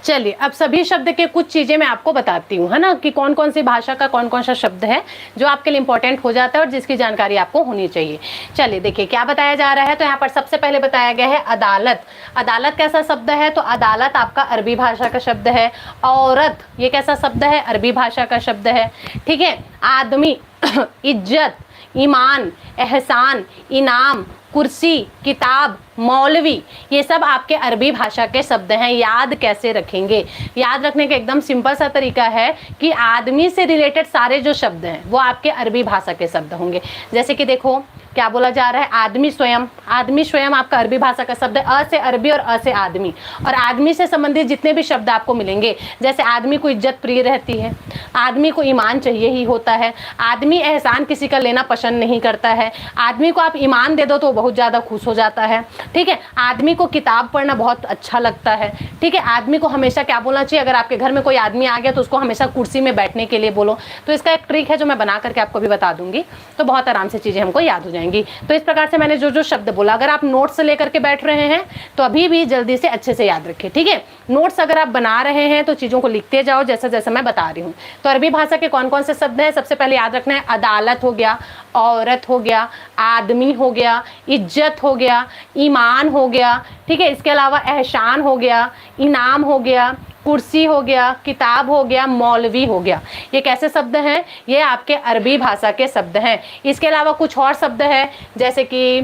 चलिए, अब सभी शब्द के कुछ चीजें मैं आपको बताती हूँ, है ना, कि कौन कौन सी भाषा का कौन कौन सा शब्द है जो आपके लिए इंपॉर्टेंट हो जाता है और जिसकी जानकारी आपको होनी चाहिए। चलिए देखिए क्या बताया जा रहा है। तो यहाँ पर सबसे पहले बताया गया है अदालत। अदालत कैसा शब्द है, तो अदालत आपका अरबी भाषा का शब्द है। औरत, ये कैसा शब्द है, अरबी भाषा का शब्द है, ठीक है। आदमी, इज्जत, ईमान, एहसान, इनाम, कुर्सी, किताब, मौलवी, ये सब आपके अरबी भाषा के शब्द हैं। याद कैसे रखेंगे, याद रखने का एकदम सिंपल सा तरीका है कि आदमी से रिलेटेड सारे जो शब्द हैं वो आपके अरबी भाषा के शब्द होंगे। जैसे कि देखो क्या बोला जा रहा है, आदमी स्वयं। आदमी स्वयं आपका अरबी भाषा का शब्द है। अ से अरबी और अ से आदमी। और आदमी से संबंधित जितने भी शब्द आपको मिलेंगे, जैसे आदमी को इज्जत प्रिय रहती है, आदमी को ईमान चाहिए ही होता है, आदमी एहसान किसी का लेना पसंद नहीं करता है, आदमी को आप ईमान दे दो तो बहुत ज़्यादा खुश हो जाता है, ठीक है। आदमी को किताब पढ़ना बहुत अच्छा लगता है, ठीक है। आदमी को हमेशा क्या बोलना चाहिए, अगर आपके घर में कोई आदमी आ गया तो उसको हमेशा कुर्सी में बैठने के लिए बोलो। तो इसका एक ट्रिक है जो मैं बना करके आपको भी बता दूंगी, तो बहुत आराम से चीज़ें हमको याद हो जाएंगी। तो इस प्रकार से मैंने जो जो शब्द बोला, अगर आप नोट्स लेकर के बैठ रहे हैं तो अभी भी जल्दी से अच्छे से याद रखिए, ठीक है। नोट्स अगर आप बना रहे हैं तो चीज़ों को लिखते जाओ जैसा जैसा मैं बता रही हूँ। तो अरबी भाषा के कौन कौन से शब्द हैं, सबसे पहले याद रखना है, अदालत हो गया, औरत हो गया, आदमी हो गया, इज्जत हो गया, ईमान हो गया, ठीक है। इसके अलावा एहसान हो गया, इनाम हो गया, कुर्सी हो गया, किताब हो गया, मौलवी हो गया। ये कैसे शब्द हैं, ये आपके अरबी भाषा के शब्द हैं। इसके अलावा कुछ और शब्द है, जैसे कि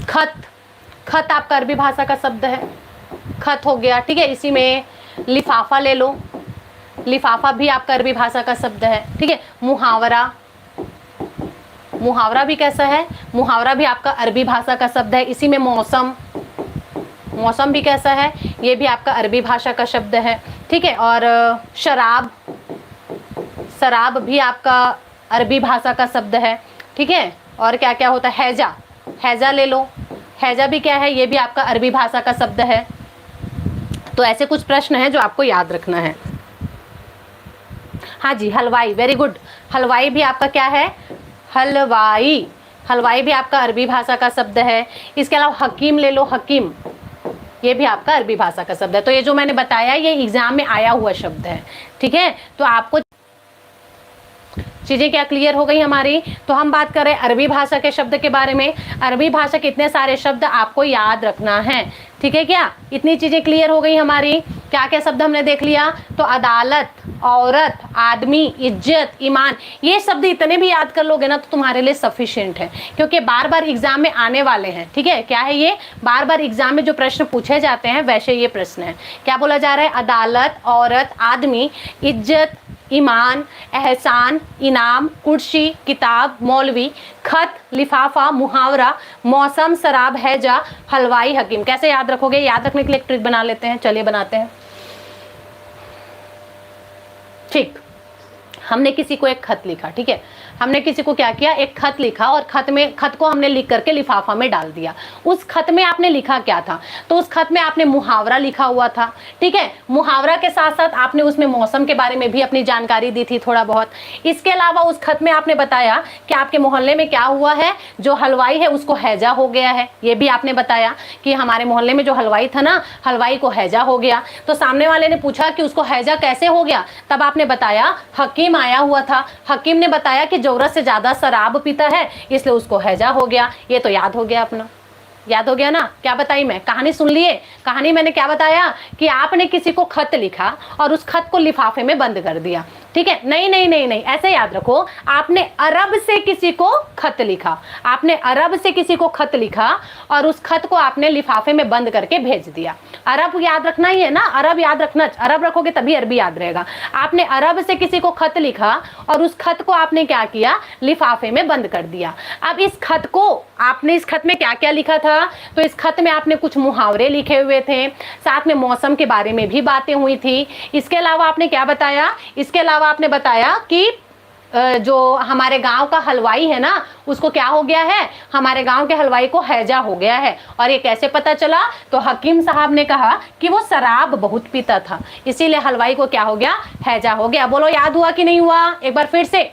खत। खत आपका अरबी भाषा का शब्द है, खत हो गया, ठीक है। इसी में लिफाफा ले लो, लिफाफा भी आपका अरबी भाषा का शब्द है, ठीक है। मुहावरा, मुहावरा भी कैसा है, मुहावरा भी आपका अरबी भाषा का शब्द है। इसी में मौसम, मौसम भी कैसा है, ये भी आपका अरबी भाषा का शब्द है, ठीक है। और शराब, शराब भी आपका अरबी भाषा का शब्द है, ठीक है। और क्या क्या होता है, हैजा, हैजा ले लो, हैजा भी क्या है, ये भी आपका अरबी भाषा का शब्द है। तो ऐसे कुछ प्रश्न हैं जो आपको याद रखना है। हाँ जी, हलवाई, वेरी गुड, हलवाई भी आपका क्या है, हलवाई, हलवाई भी आपका अरबी भाषा का शब्द है। इसके अलावा हकीम ले लो, हकीम, ये भी आपका अरबी भाषा का शब्द है। तो ये जो मैंने बताया ये एग्जाम में आया हुआ शब्द है, ठीक है। तो आपको चीज़ें क्या क्लियर हो गई हमारी। तो हम बात कर रहे हैं अरबी भाषा के शब्द के बारे में। अरबी भाषा के इतने सारे शब्द आपको याद रखना है, ठीक है। क्या इतनी चीज़ें क्लियर हो गई हमारी, क्या क्या शब्द हमने देख लिया। तो अदालत, औरत, आदमी, इज्जत, ईमान, ये शब्द इतने भी याद कर लोगे ना तो तुम्हारे लिए सफिशिएंट है, क्योंकि बार बार एग्जाम में आने वाले हैं, ठीक है। क्या है ये, बार बार एग्जाम में जो प्रश्न पूछे जाते हैं वैसे ये प्रश्न है। क्या बोला जा रहा है, अदालत, औरत, आदमी, इज्जत, ईमान, एहसान, इनाम, कुर्सी, किताब, मौलवी, खत, लिफाफा, मुहावरा, मौसम, शराब, हैजा, हलवाई, हकीम। कैसे याद रखोगे, याद रखने के लिए एक ट्रिक बना लेते हैं, चलिए बनाते हैं। ठीक, हमने किसी को एक खत लिखा, ठीक है, हमने किसी को क्या किया, एक खत लिखा और खत को हमने लिख करके लिफाफा में डाल दिया। उस खत में आपने लिखा क्या था, तो उस खत में आपने मुहावरा लिखा हुआ था, ठीक है। मुहावरा के साथ साथ आपने उसमें मौसम के बारे में भी अपनी जानकारी दी थी थोड़ा बहुत। इसके अलावा उस खत में आपने बताया कि आपके मोहल्ले में क्या हुआ है, जो हलवाई है उसको हैजा हो गया है, ये भी आपने बताया कि हमारे मोहल्ले में जो हलवाई था ना, हलवाई को हैजा हो गया। तो सामने वाले ने पूछा कि उसको हैजा कैसे हो गया, तब आपने बताया हकीम आया हुआ था, हकीम ने बताया कि जरूरत से ज्यादा शराब पीता है इसलिए उसको हैजा हो गया। ये तो याद हो गया अपना, याद हो गया ना। क्या बताई मैं, कहानी सुन लिए, कहानी मैंने क्या बताया कि आपने किसी को खत लिखा और उस खत को लिफाफे में बंद कर दिया, ठीक है। नहीं नहीं नहीं नहीं, ऐसे याद रखो, आपने अरब से किसी को खत लिखा, आपने अरब से किसी को खत लिखा और उस खत को आपने लिफाफे में बंद करके भेज दिया। अरब याद रखना ही है ना, अरब याद रखना, अरब रखोगे तभी अरबी याद रहेगा। आपने अरब से किसी को खत लिखा और उस खत को आपने क्या किया, लिफाफे में बंद कर दिया। अब इस खत को आपने, इस खत में क्या क्या लिखा था, तो इस खत में आपने कुछ मुहावरे लिखे हुए थे, साथ में मौसम के बारे में भी बातें हुई थी। इसके अलावा आपने क्या बताया, इसके अलावा आपने बताया कि जो हमारे गांव का हलवाई है ना उसको क्या हो गया है, हमारे गांव के हलवाई को हैजा हो गया है। और ये कैसे पता चला, तो हकीम साहब ने कहा कि वो शराब बहुत पीता था इसीलिए हलवाई को क्या हो गया, हैजा हो गया। बोलो याद हुआ कि नहीं हुआ, एक बार फिर से।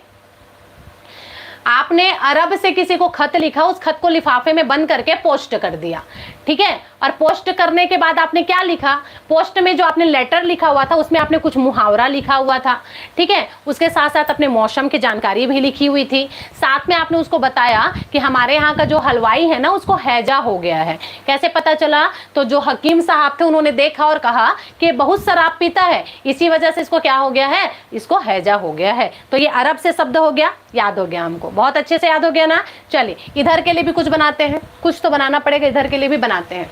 आपने अरब से किसी को खत लिखा, उस खत को लिफाफे में बंद करके पोस्ट कर दिया, ठीक है। और पोस्ट करने के बाद आपने क्या लिखा, पोस्ट में जो आपने लेटर लिखा हुआ था उसमें आपने कुछ मुहावरा लिखा हुआ था, ठीक है। उसके साथ साथ अपने मौसम की जानकारी भी लिखी हुई थी। साथ में आपने उसको बताया कि हमारे यहाँ का जो हलवाई है ना उसको हैजा हो गया है। कैसे पता चला, तो जो हकीम साहब थे उन्होंने देखा और कहा कि बहुत शराब पीता है इसी वजह से इसको क्या हो गया है, इसको हैजा हो गया है। तो ये अरब से शब्द हो गया, याद हो गया हमको, बहुत अच्छे से याद हो गया ना। चलिए इधर के लिए भी कुछ बनाते हैं, कुछ तो बनाना पड़ेगा, इधर के लिए भी बनाते हैं।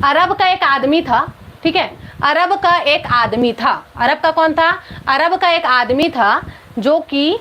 अरब का एक आदमी था, ठीक है, अरब का एक आदमी था। अरब का कौन था, अरब का एक आदमी था जो कि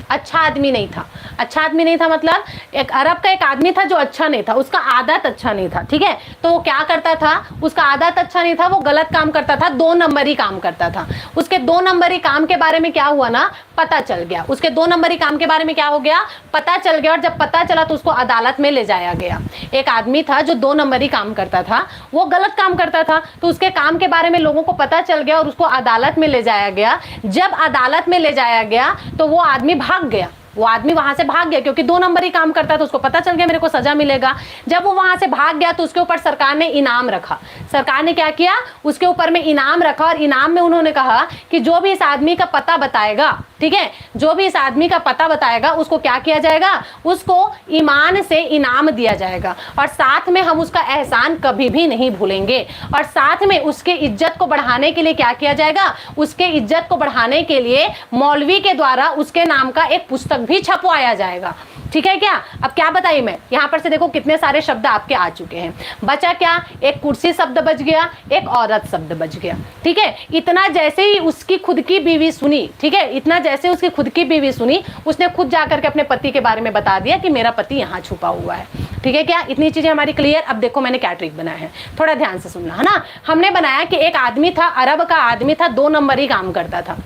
अच्छा आदमी नहीं था। अच्छा आदमी नहीं था मतलब एक अरब का एक आदमी था जो अच्छा नहीं था, उसका आदत अच्छा नहीं था, ठीक है। तो वो क्या करता था, उसका आदत अच्छा नहीं था, वो गलत काम करता था, 2 नंबरी काम करता था। उसके 2 नंबरी काम के बारे में क्या हुआ ना, पता चल गया। उसके 2 नंबरी काम के बारे में क्या हो गया, पता चल गया। और जब पता चला तो उसको अदालत में ले जाया गया। एक आदमी था जो 2 नंबरी काम करता था, वो गलत काम करता था, तो उसके काम के बारे में लोगों को पता चल गया और उसको अदालत में ले जाया गया। जब अदालत में ले जाया गया तो वो आदमी भाग गया, वो आदमी वहां से भाग गया क्योंकि 2 नंबरी काम करता है तो उसको पता चल गया मेरे को सजा मिलेगा। जब वो वहां से भाग गया तो उसके ऊपर सरकार ने इनाम रखा। सरकार ने क्या किया, उसके ऊपर में इनाम रखा और इनाम में उन्होंने कहा कि जो भी इस आदमी का पता बताएगा, ठीक है, जो भी इस आदमी का पता बताएगा उसको क्या किया जाएगा, उसको ईमान से इनाम दिया जाएगा और साथ में हम उसका एहसान कभी भी नहीं भूलेंगे। और साथ में उसके इज्जत को बढ़ाने के लिए क्या किया जाएगा, उसके इज्जत को बढ़ाने के लिए मौलवी के द्वारा उसके नाम का एक पुस्तक भी छपवाया जाएगा। ठीक है क्या? अब क्या बताइए मैं, यहां पर से देखो कितने सारे शब्द आपके आ चुके हैं। बचा क्या? एक कुर्सी शब्द बच गया, एक औरत शब्द बच गया। ठीक है, इतना जैसे ही उसकी खुद की बीवी सुनी, ठीक है, इतना जैसे उसकी खुद की बीवी सुनी, उसने खुद जाकर के अपने पति के बारे में बता दिया कि मेरा पति यहाँ छुपा हुआ है। ठीक है क्या? इतनी चीजें हमारी क्लियर। अब देखो मैंने क्या ट्रिक बनाया है, थोड़ा ध्यान से सुनना है ना। हमने बनाया कि एक आदमी था, अरब का आदमी था, 2 नंबरी काम करता था।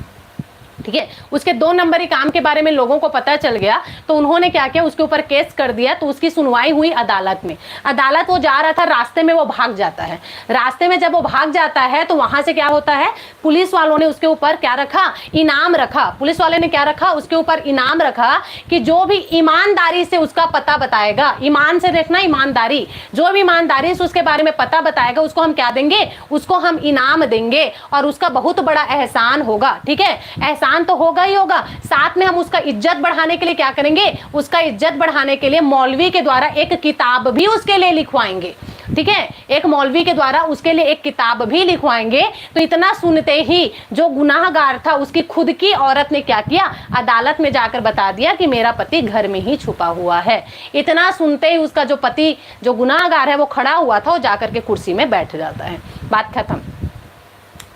ठीक है, उसके 2 नंबरी काम के बारे में लोगों को पता चल गया, तो उन्होंने क्या किया, उसके ऊपर केस कर दिया। तो उसकी सुनवाई हुई अदालत में। अदालत वो जा रहा था, रास्ते में वो भाग जाता है। रास्ते में जब वो भाग जाता है तो वहां से क्या होता है, पुलिस वालों ने उसके ऊपर क्या रखा, इनाम रखा। पुलिस वाले ने क्या रखा, उसके ऊपर इनाम रखा कि जो भी ईमानदारी से उसका पता बताएगा, ईमान से देखना, ईमानदारी, जो भी ईमानदारी से उसके बारे में पता बताएगा उसको हम क्या देंगे, उसको हम इनाम देंगे और उसका बहुत बड़ा एहसान होगा। ठीक है, एहसान तो होगा ही होगा, साथ में हम उसका इज्जत बढ़ाने के लिए क्या करेंगे, उसका इज्जत बढ़ाने के लिए मौलवी के द्वारा एक किताब भी उसके लिए लिखवाएंगे। ठीक है, एक मौलवी के द्वारा उसके लिए एक किताब भी लिखवाएंगे। तो इतना सुनते ही जो गुनाहगार था, उसकी खुद की औरत ने क्या किया, अदालत में जाकर बता दिया कि मेरा पति घर में ही छुपा हुआ है। इतना सुनते ही उसका जो पति, जो गुनाहगार है, वो खड़ा हुआ था, वो जाकर के कुर्सी में बैठ जाता है। बात खत्म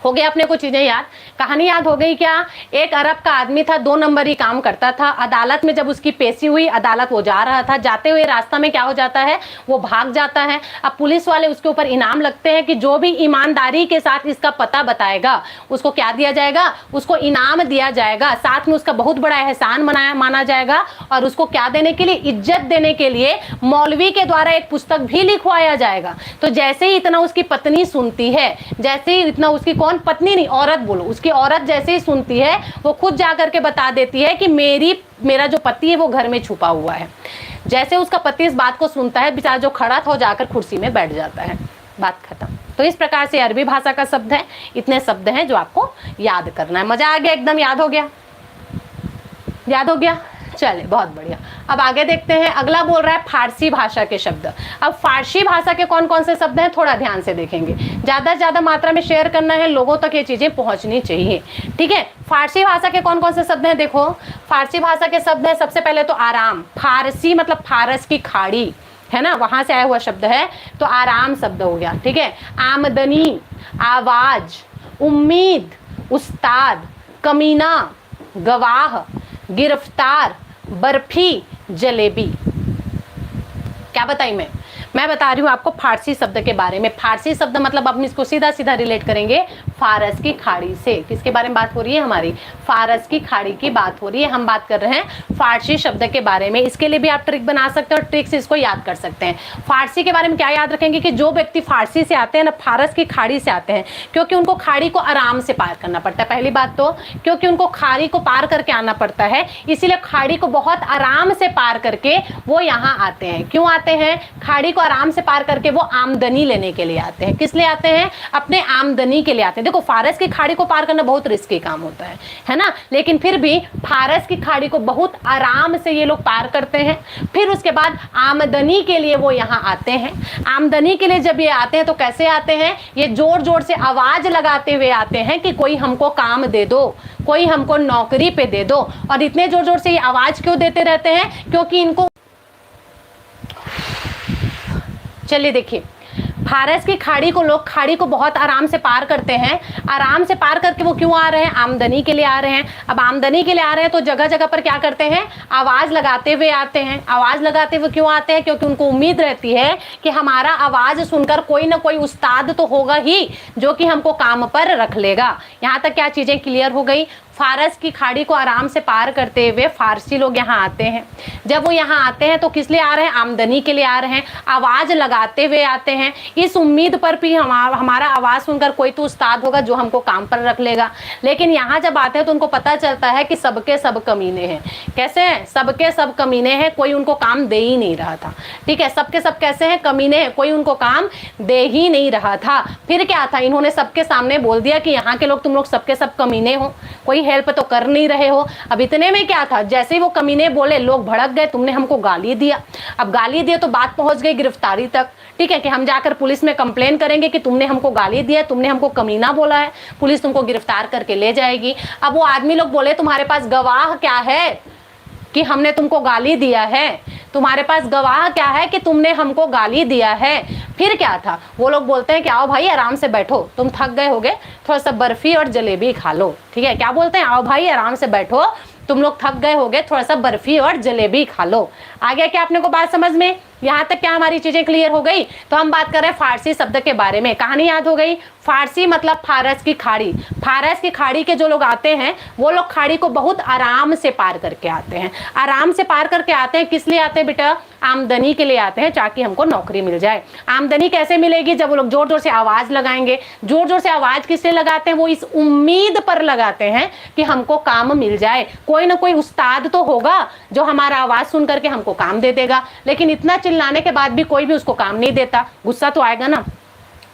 हो गया। अपने को चीजें याद, कहानी याद हो गई क्या? एक अरब का आदमी था, 2 नंबरी काम करता था। अदालत में जब उसकी पेशी हुई, अदालत वो जा रहा था, जाते हुए रास्ता में क्या हो जाता है, वो भाग जाता है। अब पुलिस वाले उसके ऊपर इनाम लगते हैं कि जो भी ईमानदारी के साथ इसका पता बताएगा उसको क्या दिया जाएगा, उसको इनाम दिया जाएगा, साथ में उसका बहुत बड़ा एहसान माना जाएगा। और उसको क्या देने के लिए, इज्जत देने के लिए मौलवी के द्वारा एक पुस्तक भी लिखवाया जाएगा। तो जैसे ही इतना उसकी पत्नी सुनती है, जैसे ही इतना उसकी कौन, पत्नी नहीं, औरत बोलो, उसकी औरत जैसे ही सुनती है, वो खुद जाकर के बता देती है कि मेरा जो पति है वो घर में छुपा हुआ है। जैसे उसका पति इस बात को सुनता है, बेचारा जो खड़ा था वो जाकर कुर्सी में बैठ जाता है। बात खत्म। तो इस प्रकार से अरबी भाषा का शब्द है, इतने शब्द हैं जो आपको याद करना है। मजा आ गया, एकदम याद हो गया, याद हो गया। चले, बहुत बढ़िया। अब आगे देखते हैं, अगला बोल रहा है फारसी भाषा के शब्द। अब फारसी भाषा के कौन कौन से शब्द हैं, थोड़ा ध्यान से देखेंगे। ज्यादा से ज्यादा मात्रा में शेयर करना है, लोगों तक ये चीजें पहुंचनी चाहिए। ठीक है, फारसी भाषा के कौन कौन से शब्द हैं, देखो फारसी भाषा के शब्द है, सबसे पहले तो आराम। फारसी मतलब फारस की खाड़ी है ना, वहां से आया हुआ शब्द है, तो आराम शब्द हो गया। ठीक है, आमदनी, आवाज, उम्मीद, उस्ताद, कमीना, गवाह, गिरफ्तार, बर्फी, जलेबी। क्या बताई मैं बता रही हूँ आपको फारसी शब्द के बारे में। फारसी शब्द मतलब हम इसको सीधा सीधा रिलेट करेंगे फारस की खाड़ी से। किसके बारे में बात हो रही है, हमारी फारस की खाड़ी की बात हो रही है। हम बात कर रहे हैं फारसी शब्द के बारे में। इसके लिए भी आप ट्रिक बना सकते हैं और ट्रिक से इसको याद कर सकते हैं। फारसी के बारे में क्या याद रखेंगे कि जो व्यक्ति फारसी से आते हैं ना, फारस की खाड़ी से आते हैं, क्योंकि उनको खाड़ी को आराम से पार करना पड़ता है। पहली बात तो क्योंकि उनको खाड़ी को पार करके आना पड़ता है, इसीलिए खाड़ी को बहुत आराम से पार करके वो यहाँ आते हैं। क्यों आते हैं, खाड़ी को आराम से पार करके वो आमदनी लेने के लिए आते हैं। किस लिए आते हैं, अपने आमदनी के लिए आते हैं। देखो फारस की खाड़ी को पार करना बहुत रिस्की काम होता है ना, लेकिन फिर भी फारस की खाड़ी को बहुत आराम से ये लोग पार करते हैं। फिर उसके बाद आमदनी के लिए वो यहाँ आते हैं। आमदनी के लिए जब ये आते हैं तो कैसे आते हैं, ये जोर जोर से आवाज लगाते हुए आते हैं कि कोई हमको काम दे दो, कोई हमको नौकरी पे दे दो। और इतने जोर जोर से ये आवाज क्यों देते रहते हैं, क्योंकि इनको, चलिए देखिए, फारस की खाड़ी को लोग खाड़ी को बहुत आराम से पार करते हैं। आराम से पार करके वो क्यों आ रहे हैं, आमदनी के लिए आ रहे हैं। अब आमदनी के लिए आ रहे हैं तो जगह जगह पर क्या करते हैं, आवाज लगाते हुए आते हैं। आवाज लगाते हुए क्यों आते हैं, क्योंकि उनको उम्मीद रहती है कि हमारा आवाज सुनकर कोई ना कोई उस्ताद तो होगा ही जो कि हमको काम पर रख लेगा। यहाँ तक क्या चीजें क्लियर हो गई। फारस की खाड़ी को आराम से पार करते हुए फारसी लोग यहाँ आते हैं। जब वो यहाँ आते हैं तो किस लिए आ रहे हैं, आमदनी के लिए आ रहे हैं। आवाज लगाते हुए आते हैं, इस उम्मीद पर भी हमारा आवाज सुनकर कोई तो उस्ताद होगा जो हमको काम पर रख लेगा। लेकिन यहाँ जब आते हैं तो उनको पता चलता है कि सबके सब कमीने हैं। कैसे हैं, सबके सब कमीने हैं, कोई उनको काम दे ही नहीं रहा था। ठीक है, सबके सब कैसे हैं, कमीने हैं, कोई उनको काम दे ही नहीं रहा था। फिर क्या था, इन्होंने सबके सामने बोल दिया कि यहाँ के लोग, तुम लोग सबके सब कमीने हो, कोई हेल्प तो कर नहीं रहे हो। अब इतने में क्या था, जैसे ही वो कमीने बोले लोग भड़क गए, तुमने हमको गाली दिया। अब गाली दिए तो बात पहुंच गई गिरफ्तारी तक। ठीक है, कि हम जाकर पुलिस में कंप्लेन करेंगे कि तुमने हमको गाली दिया, तुमने हमको कमीना बोला है, पुलिस तुमको गिरफ्तार करके ले जाएगी। अब वो आदमी लोग बोले तुम्हारे पास गवाह क्या है, कि हमने तुमको गाली दिया है, तुम्हारे पास गवाह क्या है कि तुमने हमको गाली दिया है। फिर क्या था, वो लोग बोलते हैं कि आओ भाई आराम से बैठो, तुम थक गए होगे, थोड़ा सा बर्फी और जलेबी खा लो। ठीक है, क्या बोलते हैं, आओ भाई आराम से बैठो, तुम लोग थक गए होगे, थोड़ा सा बर्फी और जलेबी खा लो। आ गया क्या अपने को बात समझ में? यहाँ तक क्या हमारी चीजें क्लियर हो गई? तो हम बात कर रहे हैं फारसी शब्द के बारे में। कहानी याद हो गई? फारसी मतलब फारस की खाड़ी। फारस की खाड़ी के जो लोग आते हैं वो लोग खाड़ी को बहुत आराम से पार करके आते हैं। आराम से पार करके आते हैं, किस लिए आते हैं बेटा? आमदनी के लिए आते हैं, ताकि हमको नौकरी मिल जाए। आमदनी कैसे मिलेगी? जब वो लोग जोर जोर से आवाज लगाएंगे। जोर जोर से आवाज किस लिए लगाते हैं? वो इस उम्मीद पर लगाते हैं कि हमको काम मिल जाए, कोई ना कोई उस्ताद तो होगा जो हमारा आवाज सुन करके हमको काम दे देगा। लेकिन इतना चिल्लाने के बाद भी कोई भी उसको काम नहीं देता, गुस्सा तो आएगा ना।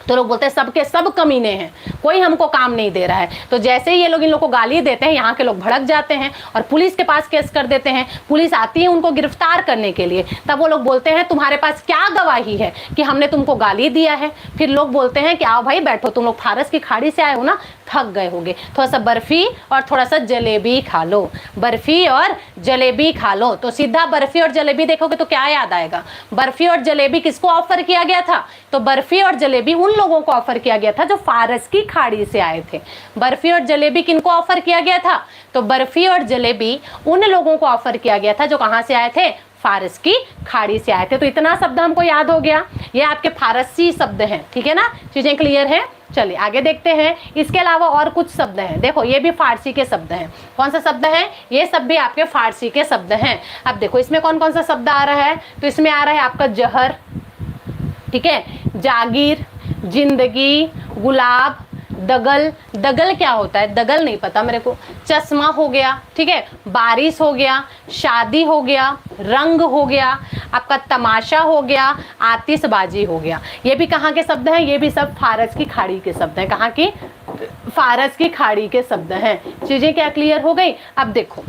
तो लोग बोलते हैं सबके सब कमीने हैं, कोई हमको काम नहीं दे रहा है। तो जैसे ही ये लोग इन लोग को गाली देते हैं, यहाँ के लोग भड़क जाते हैं और पुलिस के पास केस कर देते हैं। पुलिस आती है उनको गिरफ्तार करने के लिए। तब वो लोग बोलते हैं तुम्हारे पास क्या गवाही है कि हमने तुमको गाली दिया है? फिर लोग बोलते हैं कि आओ भाई बैठो, तुम लोग फारस की खाड़ी से आए हो ना, थक गए होगे, थोड़ा सा बर्फी और थोड़ा सा जलेबी खा लो, बर्फी और जलेबी खा लो। तो सीधा बर्फी और जलेबी देखोगे तो क्या याद आएगा? बर्फी और जलेबी किसको ऑफर किया गया था? तो बर्फी और जलेबी उन लोगों को ऑफर किया गया था जो फारस की खाड़ी से आए थे। बर्फी और जलेबी किनको ऑफर किया गया था? तो बर्फी और जलेबी उन लोगों को ऑफर किया गया था जो कहां से आए थे? फारस की खाड़ी से आए थे। तो इतना शब्द हमको याद हो गया, ये आपके फारसी शब्द हैं। ठीक है ना, चीजें क्लियर है? चलिए आगे देखते हैं। इसके अलावा और कुछ शब्द हैं, देखो ये भी फारसी के शब्द हैं। कौन सा शब्द है? ये सब भी आपके फारसी के शब्द हैं। अब देखो इसमें कौन कौन सा शब्द आ रहा है? तो इसमें आ रहा है आपका जहर, ठीक है, जागीर, जिंदगी, गुलाब, दगल। दगल क्या होता है? दगल नहीं पता मेरे को। चश्मा हो गया, ठीक है, बारिश हो गया, शादी हो गया, रंग हो गया, आपका तमाशा हो गया, आतिशबाजी हो गया। ये भी कहाँ के शब्द हैं? ये भी सब फारस की खाड़ी के शब्द हैं। कहाँ की? फारस की खाड़ी के शब्द हैं। चीजें क्या क्लियर हो गई? अब देखो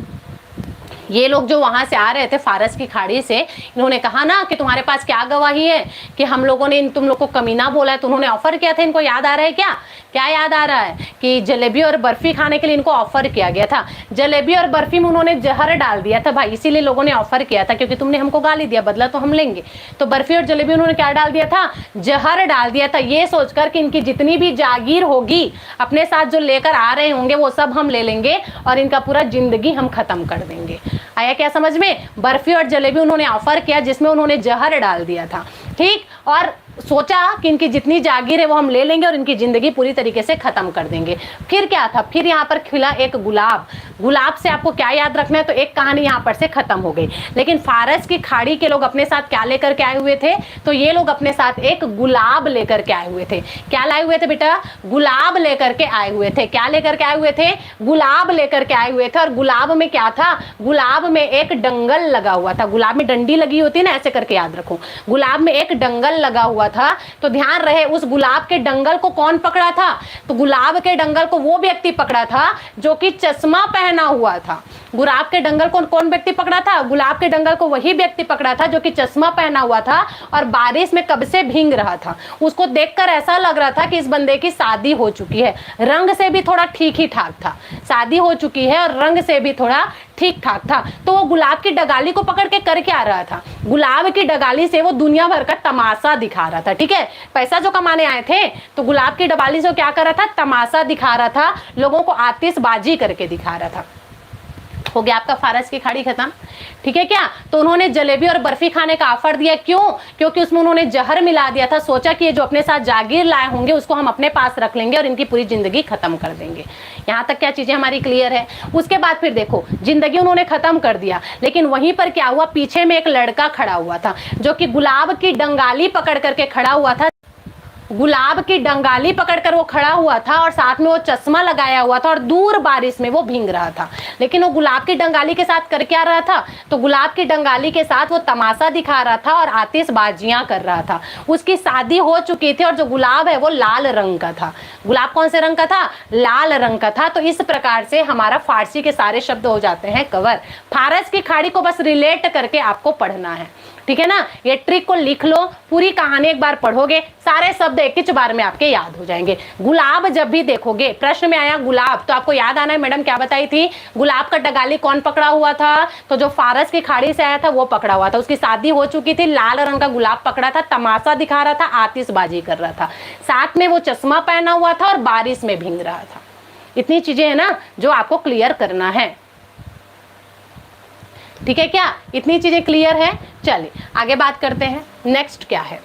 ये लोग जो वहां से आ रहे थे फारस की खाड़ी से, इन्होंने कहा ना कि तुम्हारे पास क्या गवाही है कि हम लोगों ने तुम लोग को कमीना बोला है। तो उन्होंने ऑफर किया था, इनको याद आ रहा है क्या? क्या याद आ रहा है? कि जलेबी और बर्फी खाने के लिए इनको ऑफर किया गया था। जलेबी और बर्फी में उन्होंने जहर डाल दिया था भाई, इसीलिए लोगों ने ऑफर किया था, क्योंकि तुमने हमको गाली दिया, बदला तो हम लेंगे। तो बर्फी और जलेबी उन्होंने क्या डाल दिया था? जहर डाल दिया था, ये सोचकर कि इनकी जितनी भी जागीर होगी अपने साथ जो लेकर आ रहे होंगे वो सब हम ले लेंगे और इनका पूरा जिंदगी हम खत्म कर देंगे। आया क्या समझ में? बर्फी और जलेबी उन्होंने ऑफर किया जिसमें उन्होंने जहर डाल दिया था, ठीक, और सोचा कि इनकी जितनी जागीर है वो हम ले लेंगे और इनकी जिंदगी पूरी तरीके से खत्म कर देंगे। फिर क्या था? फिर यहाँ पर खिला एक गुलाब। गुलाब से आपको क्या याद रखना है? तो एक कहानी यहाँ पर से खत्म हो गई। लेकिन फारस की खाड़ी के लोग अपने साथ क्या लेकर के आए हुए थे? तो ये लोग अपने साथ एक गुलाब लेकर के आए हुए थे। क्या लाए हुए थे बेटा? गुलाब लेकर के आए हुए थे। क्या लेकर के आए हुए थे? गुलाब लेकर के आए हुए थे। और गुलाब में क्या था? गुलाब में एक डंगल लगा हुआ था। गुलाब में डंडी लगी होती है ना, ऐसे करके याद रखो। गुलाब में एक डंगल लगा हुआ था। तो ध्यान रहे उस गुलाब के डंगल को कौन पकड़ा था? तो गुलाब के डंगल को वो व्यक्ति पकड़ा था जो कि चश्मा पहना हुआ था। गुलाब के डंगल को कौन व्यक्ति पकड़ा था? गुलाब के डंगल को वही व्यक्ति पकड़ा था जो कि चश्मा पहना हुआ था और बारिश में कब से भींग रहा था। उसको देखकर ऐसा लग रहा था कि इस बंदे की शादी हो चुकी है। रंग से भी थोड़ा ठीक ही ठाक था, शादी हो चुकी है और रंग से भी थोड़ा ठीक ठाक था। तो वो गुलाब की डगाली को पकड़ के कर क्या रहा था? गुलाब की डगाली से वो दुनिया भर का तमाशा दिखा रहा था। ठीक है, पैसा जो कमाने आए थे तो गुलाब की डगाली से क्या कर रहा था? तमाशा दिखा रहा था, लोगों को आतिशबाजी करके दिखा रहा था। हो गया आपका फारस की खाड़ी खत्म। ठीक है क्या? तो उन्होंने जलेबी और बर्फी खाने का ऑफर दिया। क्यों? क्योंकि उसमें उन्होंने जहर मिला दिया था। सोचा कि ये जो अपने साथ जागीर लाए होंगे उसको हम अपने पास रख लेंगे और इनकी पूरी जिंदगी खत्म कर देंगे। यहाँ तक क्या चीजें हमारी क्लियर है? उसके बाद फिर देखो जिंदगी उन्होंने खत्म कर दिया, लेकिन वहीं पर क्या हुआ? पीछे में एक लड़का खड़ा हुआ था जो कि गुलाब की डंगाली पकड़ करके खड़ा हुआ था। गुलाब की डंगाली पकड़कर वो खड़ा हुआ था और साथ में वो चश्मा लगाया हुआ था और दूर बारिश में वो भींग रहा था। लेकिन वो गुलाब की डंगाली के साथ कर क्या रहा था? तो गुलाब की डंगाली के साथ वो तमाशा दिखा रहा था और आतिशबाजियां कर रहा था। उसकी शादी हो चुकी थी और जो गुलाब है वो लाल रंग का था। गुलाब कौन से रंग का था? लाल रंग का था। तो इस प्रकार से हमारा फारसी के सारे शब्द हो जाते हैं कवर। फारस की खाड़ी को बस रिलेट करके आपको पढ़ना है। ठीक है ना। ये ट्रिक को लिख लो, पूरी कहानी एक बार पढ़ोगे, सारे शब्द एक ही बार में आपके याद हो जाएंगे। गुलाब जब भी देखोगे, प्रश्न में आया गुलाब, तो आपको याद आना है मैडम क्या बताई थी, गुलाब का डगाली कौन पकड़ा हुआ था, तो जो फारस की खाड़ी से आया था वो पकड़ा हुआ था, उसकी शादी हो चुकी थी, लाल रंग का गुलाब पकड़ा था, तमाशा दिखा रहा था, आतिशबाजी कर रहा था, साथ में वो चश्मा पहना हुआ था और बारिश में भीग रहा था। इतनी चीजें है ना जो आपको क्लियर करना है, ठीक है क्या, इतनी चीजें क्लियर है। चलिए आगे बात करते हैं, नेक्स्ट क्या है।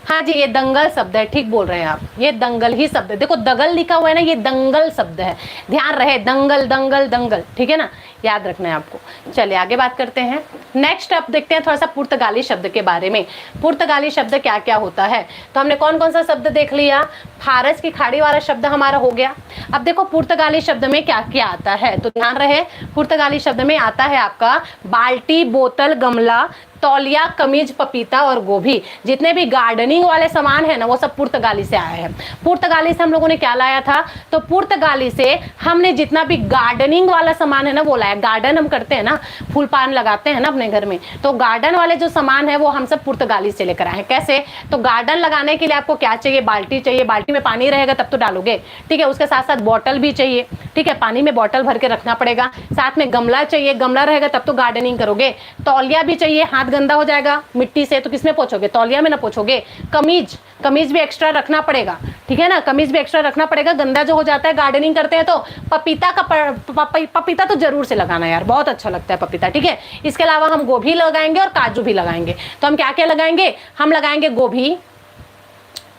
हाँ जी, ये दंगल शब्द है, ठीक बोल रहे हैं आप, ये दंगल ही शब्द है। देखो दगल लिखा हुआ है ना, ये दंगल शब्द है, ध्यान रहे, दंगल दंगल दंगल, ठीक है ना, याद रखना है आपको। चलिए आगे बात करते हैं, नेक्स्ट अब देखते हैं थोड़ा सा पुर्तगाली शब्द के बारे में। पुर्तगाली शब्द क्या क्या होता है, तो हमने कौन कौन सा शब्द देख लिया, फारस की खाड़ी वाला शब्द हमारा हो गया। अब देखो पुर्तगाली शब्द में क्या क्या आता है, तो ध्यान रहे, पुर्तगाली शब्द में आता है आपका बाल्टी, बोतल, गमला, तौलिया, कमीज, पपीता और गोभी। जितने भी गार्डनिंग वाले सामान है ना वो सब पुर्तगाली से आए हैं। पुर्तगाली से हम लोगों ने क्या लाया था, तो पुर्तगाली से हमने जितना भी गार्डनिंग वाला सामान है ना वो लाया। गार्डन हम करते हैं ना, फूल पान लगाते हैं ना अपने घर में, तो गार्डन वाले जो सामान है वो हम सब पुर्तगाली से लेकर आए हैं। कैसे, तो गार्डन लगाने के लिए आपको क्या चाहिए, बाल्टी चाहिए, बाल्टी में पानी रहेगा तब तो डालोगे, ठीक है, उसके साथ साथ बॉटल भी चाहिए, ठीक है, पानी में बॉटल भर के रखना पड़ेगा, साथ में गमला चाहिए, गमला रहेगा तब तो गार्डनिंग करोगे, तौलिया भी चाहिए, हाथ गंदा हो जाएगा मिट्टी से तो किसमें पोछोगे, तौलिया में ना पोछोगे, कमीज, कमीज भी एक्स्ट्रा रखना पड़ेगा, ठीक है ना, कमीज भी एक्स्ट्रा रखना पड़ेगा, गंदा जो हो जाता है गार्डनिंग करते हैं तो। पपीता का पपीता तो जरूर से लगाना यार, बहुत अच्छा लगता है पपीता, ठीक है। इसके अलावा हम गोभी लगाएंगे और काजू भी लगाएंगे, तो हम क्या क्या लगाएंगे, हम लगाएंगे गोभी,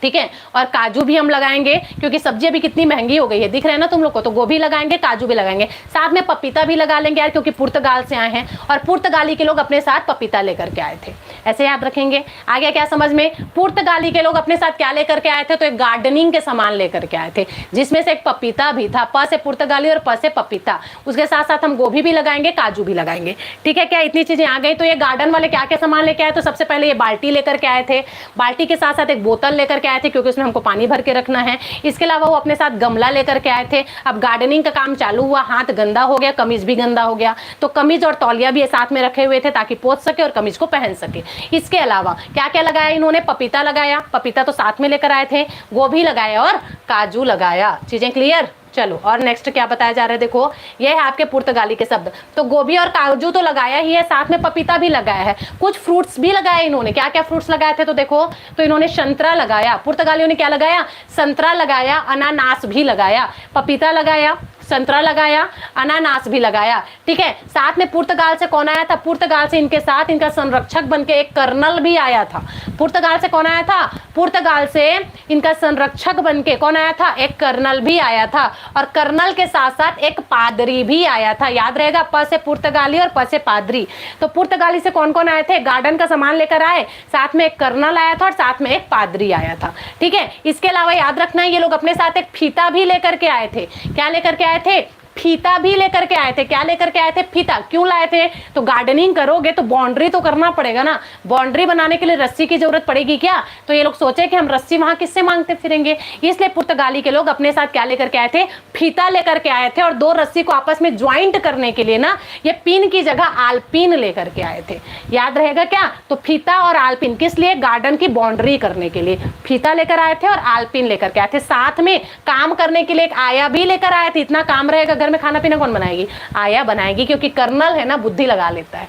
ठीक है, और काजू भी हम लगाएंगे, क्योंकि सब्जी अभी कितनी महंगी हो गई है, दिख रहा है ना तुम लोग को, तो गोभी लगाएंगे, काजू भी लगाएंगे, साथ में पपीता भी लगा लेंगे यार, क्योंकि पुर्तगाल से आए हैं और पुर्तगाली के लोग अपने साथ पपीता लेकर के आए थे, ऐसे याद रखेंगे। आगे क्या समझ में, पुर्तगाली के लोग अपने साथ क्या लेकर के आए थे, तो एक गार्डनिंग के सामान लेकर के आए थे, जिसमें से एक पपीता भी था, प से पुर्तगाली और प से पपीता, उसके साथ साथ हम गोभी भी लगाएंगे, काजू भी लगाएंगे, ठीक है क्या, इतनी चीजें आ गई। तो ये गार्डन वाले क्या क्या सामान लेके आए, तो सबसे पहले ये बाल्टी लेकर के आए थे, बाल्टी के साथ साथ एक बोतल लेकर के आए थे, क्योंकि उसमें हमको पानी भर के रखना है। इसके अलावा वो अपने साथ गमला लेकर के आए थे। अब गार्डनिंग का काम चालू हुआ, हाथ गंदा हो गया, कमीज भी गंदा हो गया, तो कमीज और तौलिया भी साथ में रखे हुए थे ताकि पोंछ सके और कमीज को पहन सके। इसके अलावा क्या क्या लगाया इन्होंने, पपीता लगाया, पपीता तो साथ में लेकर आए थे, गोभी लगाया और काजू लगाया। चीजें क्लियर, चलो और नेक्स्ट क्या बताया जा रहा है, देखो ये है आपके पुर्तगाली के शब्द। तो गोभी और काजू तो लगाया ही है, साथ में पपीता भी लगाया है, कुछ फ्रूट्स भी लगाए इन्होंने। क्या क्या फ्रूट्स लगाए थे, तो देखो, तो इन्होंने संतरा लगाया, पुर्तगालियों ने क्या लगाया, संतरा लगाया, अनानास भी लगाया, पपीता लगाया, संतरा लगाया, अनानास भी लगाया, ठीक है। साथ में पुर्तगाल से कौन आया था, पुर्तगाल से इनके साथ इनका संरक्षक बनके एक कर्नल भी आया था। पुर्तगाल से कौन आया था, पुर्तगाल से इनका संरक्षक बनके कौन आया था, एक कर्नल भी आया था, और कर्नल के साथ साथ एक पादरी भी आया था। याद रहेगा, प से पुर्तगाली और प से पादरी। तो पुर्तगाली से कौन कौन आए थे, गार्डन का सामान लेकर आए, साथ में एक कर्नल आया था और साथ में एक पादरी आया था, ठीक है। इसके अलावा याद रखना है, ये लोग अपने साथ एक फीता भी लेकर के आए थे। क्या लेकर के आए थे, फीता भी लेकर के आए थे। क्या लेकर के आए थे, फीता। क्यों लाए थे, तो गार्डनिंग करोगे तो बाउंड्री तो करना पड़ेगा ना, बाउंड्री बनाने के लिए रस्सी की जरूरत पड़ेगी क्या, तो ये लोग सोचे कि हम रस्सी वहां किससे मांगते फिरेंगे, इसलिए पुर्तगाली के लोग अपने साथ क्या लेकर के आए थे, फीता लेकर के आए थे, और दो रस्सी को आपस में ज्वाइंट करने के लिए ना ये पिन की जगह आलपिन लेकर के आए थे। याद रहेगा क्या, तो फीता और आलपिन किस लिए, गार्डन की बाउंड्री करने के लिए फीता लेकर आए थे और आलपिन लेकर के आए थे। साथ में काम करने के लिए एक आया भी लेकर आए थे। इतना काम रहेगा घर में, खाना पीना कौन बनाएगी, आया बनाएगी, क्योंकि कर्नल है ना बुद्धि लगा लेता है।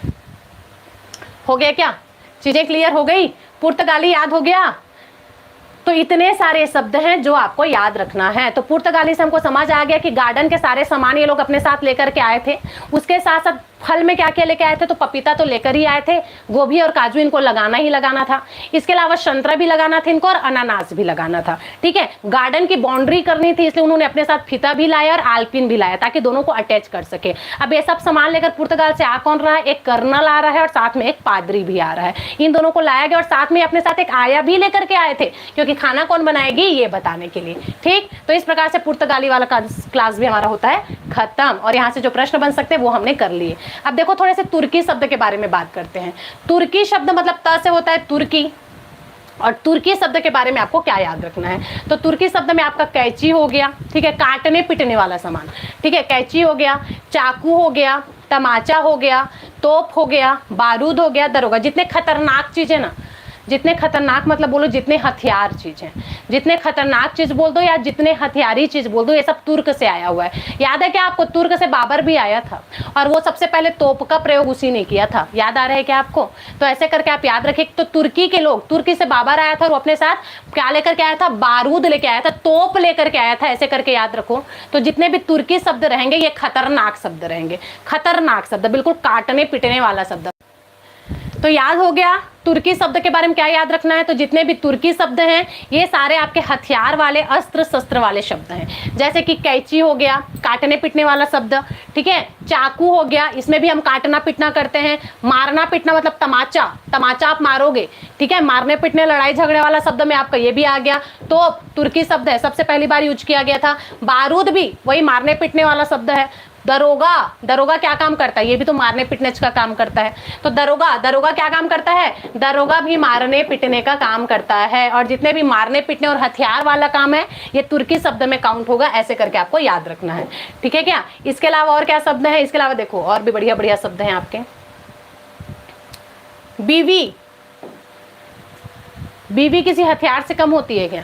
हो गया क्या, चीजें क्लियर हो गई, पुर्तगाली याद हो गया। तो इतने सारे शब्द हैं जो आपको याद रखना है। तो पुर्तगाली से हमको समझ आ गया कि गार्डन के सारे सामान ये लोग अपने साथ लेकर के आए थे। उसके साथ साथ फल में क्या क्या लेके आए थे, तो पपीता तो लेकर ही आए थे, गोभी और काजू इनको लगाना ही लगाना था, इसके अलावा संतरा भी लगाना था इनको और अनानास भी लगाना था, ठीक है। गार्डन की बाउंड्री करनी थी, इसलिए उन्होंने अपने साथ फीता भी लाया और आलपिन भी लाया ताकि दोनों को अटैच कर सके। अब ये सब सामान लेकर पुर्तगाल से आ कौन रहा है, एक कर्नल आ रहा है और साथ में एक पादरी भी आ रहा है। इन दोनों को लाया गया और साथ में अपने साथ एक आया भी लेकर के आए थे, क्योंकि खाना कौन बनाएगी ये बताने के लिए, ठीक। तो इस प्रकार से पुर्तगाली वाला क्लास भी हमारा होता है खत्म, और यहाँ से जो प्रश्न बन सकते हैं वो हमने कर लिए। अब देखो थोड़े से तुर्की शब्द के बारे में बात करते हैं। तुर्की शब्द मतलब त से होता है तुर्की, और तुर्की शब्द के बारे में आपको क्या याद रखना है, तो तुर्की शब्द में आपका कैंची हो गया, ठीक है, काटने पीटने वाला सामान, ठीक है, कैंची हो गया, चाकू हो गया, तमाचा हो गया, तोप हो गया, बारूद हो गया, दरोगा। जितने खतरनाक चीज़ें ना, जितने खतरनाक मतलब बोलो जितने हथियार चीज़ हैं, जितने खतरनाक चीज़ बोल दो या जितने हथियारी चीज़ बोल दो, ये सब तुर्क से आया हुआ है। याद है क्या आपको? तुर्क से बाबर भी आया था और वो सबसे पहले तोप का प्रयोग उसी ने किया था। याद आ रहा है क्या आपको? तो ऐसे करके आप याद रखिए। तो तुर्की के लोग, तुर्की से बाबर आया था और वो अपने साथ क्या लेकर के आया था? बारूद लेके आया था, तोप लेकर के आया था। ऐसे करके याद रखो। तो जितने भी तुर्की शब्द रहेंगे ये खतरनाक शब्द रहेंगे, खतरनाक शब्द, बिल्कुल काटने पीटने वाला शब्द। तो याद हो गया तुर्की शब्द के बारे में क्या याद रखना है। तो जितने भी तुर्की शब्द हैं ये सारे आपके हथियार वाले, अस्त्र शस्त्र वाले शब्द हैं। जैसे कि कैंची हो गया, काटने पीटने वाला शब्द, ठीक है। चाकू हो गया, इसमें भी हम काटना पीटना करते हैं। मारना पीटना मतलब तमाचा, तमाचा आप मारोगे, ठीक है। मारने पीटने, लड़ाई झगड़े वाला शब्द में आपका ये भी आ गया। तोप तुर्की शब्द है, सबसे पहली बार यूज किया गया था। बारूद भी वही मारने पीटने वाला शब्द है। दरोगा, दरोगा क्या काम करता है? ये भी तो मारने पीटने का काम करता है। तो दरोगा, दरोगा क्या काम करता है? दरोगा भी मारने पीटने का काम करता है। और जितने भी मारने पीटने और हथियार वाला काम है ये तुर्की शब्द में काउंट होगा। ऐसे करके आपको याद रखना है, ठीक है क्या। इसके अलावा और क्या शब्द है? इसके अलावा देखो और भी बढ़िया बढ़िया शब्द हैं आपके। बीवी, बीवी किसी हथियार से कम होती है क्या?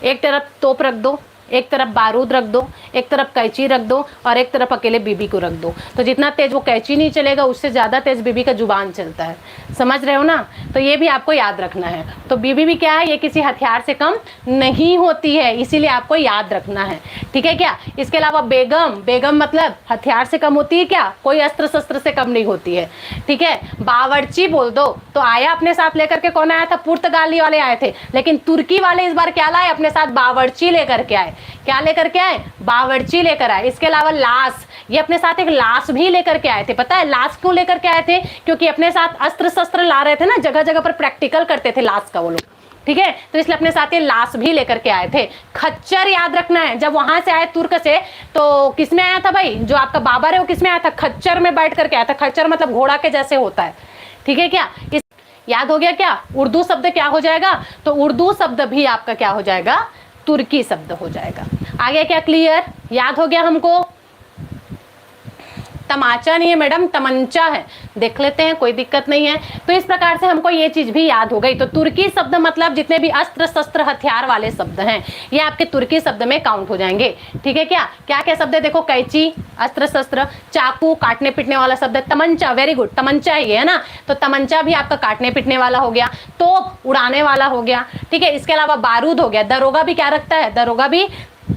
एक तरफ तोप रख दो, एक तरफ बारूद रख दो, एक तरफ कैंची रख दो और एक तरफ अकेले बीबी को रख दो। तो जितना तेज वो कैंची नहीं चलेगा उससे ज़्यादा तेज बीबी का जुबान चलता है। समझ रहे हो ना? तो ये भी आपको याद रखना है। तो बीबी भी क्या है? ये किसी हथियार से कम नहीं होती है, इसीलिए आपको याद रखना है, ठीक है क्या। इसके अलावा बेगम, बेगम मतलब हथियार से कम होती है क्या? कोई अस्त्र शस्त्र से कम नहीं होती है, ठीक है। बावर्ची बोल दो तो आया अपने साथ लेकर के, कौन आया था? पुर्तगाली वाले आए थे, लेकिन तुर्की वाले इस बार क्या लाए? अपने साथ बावर्ची लेकर के आए। क्या लेकर के आए? बावर्ची लेकर आए। इसके अलावा लाश, ये अपने साथ एक लाश भी लेकर के आए थे। पता है लाश क्यों लेकर के आए थे? क्योंकि अपने साथ अस्त्र शस्त्र ला रहे थे ना, जगह जगह पर प्रैक्टिकल करते थे लाश का वो लोग, ठीक है। तो इसलिए अपने साथ ये लाश भी लेकर के आए थे। खच्चर याद रखना है, जब वहां से आए तुर्क से तो किसमें आया था भाई? जो आपका बाबर है वो किसमें आया था? खच्चर में बैठ करके आया था। खच्चर मतलब घोड़ा के जैसे होता है, ठीक है क्या। याद हो गया क्या? उर्दू शब्द क्या हो जाएगा? तो उर्दू शब्द भी आपका क्या हो जाएगा? तुर्की शब्द हो जाएगा। आगे क्या क्लियर? याद हो गया हमको? तमाचा नहीं है मैडम, तमंचा है। देख लेते हैं, कोई दिक्कत नहीं है। तो इस प्रकार से हमको ये चीज भी याद हो गई। तो तुर्की शब्द मतलब जितने भी अस्त्र शस्त्र हथियार वाले शब्द हैं ये आपके तुर्की शब्द में काउंट हो जाएंगे, ठीक है क्या। क्या क्या शब्द है देखो? कैंची अस्त्र शस्त्र, चाकू काटने पीटने वाला शब्द है, तमंचा वेरी गुड, तमंचा ही है ना। तो तमंचा भी आपका काटने पीटने वाला हो गया, तोप उड़ाने वाला हो गया, ठीक है। इसके अलावा बारूद हो गया। दरोगा भी क्या रखता है? दरोगा भी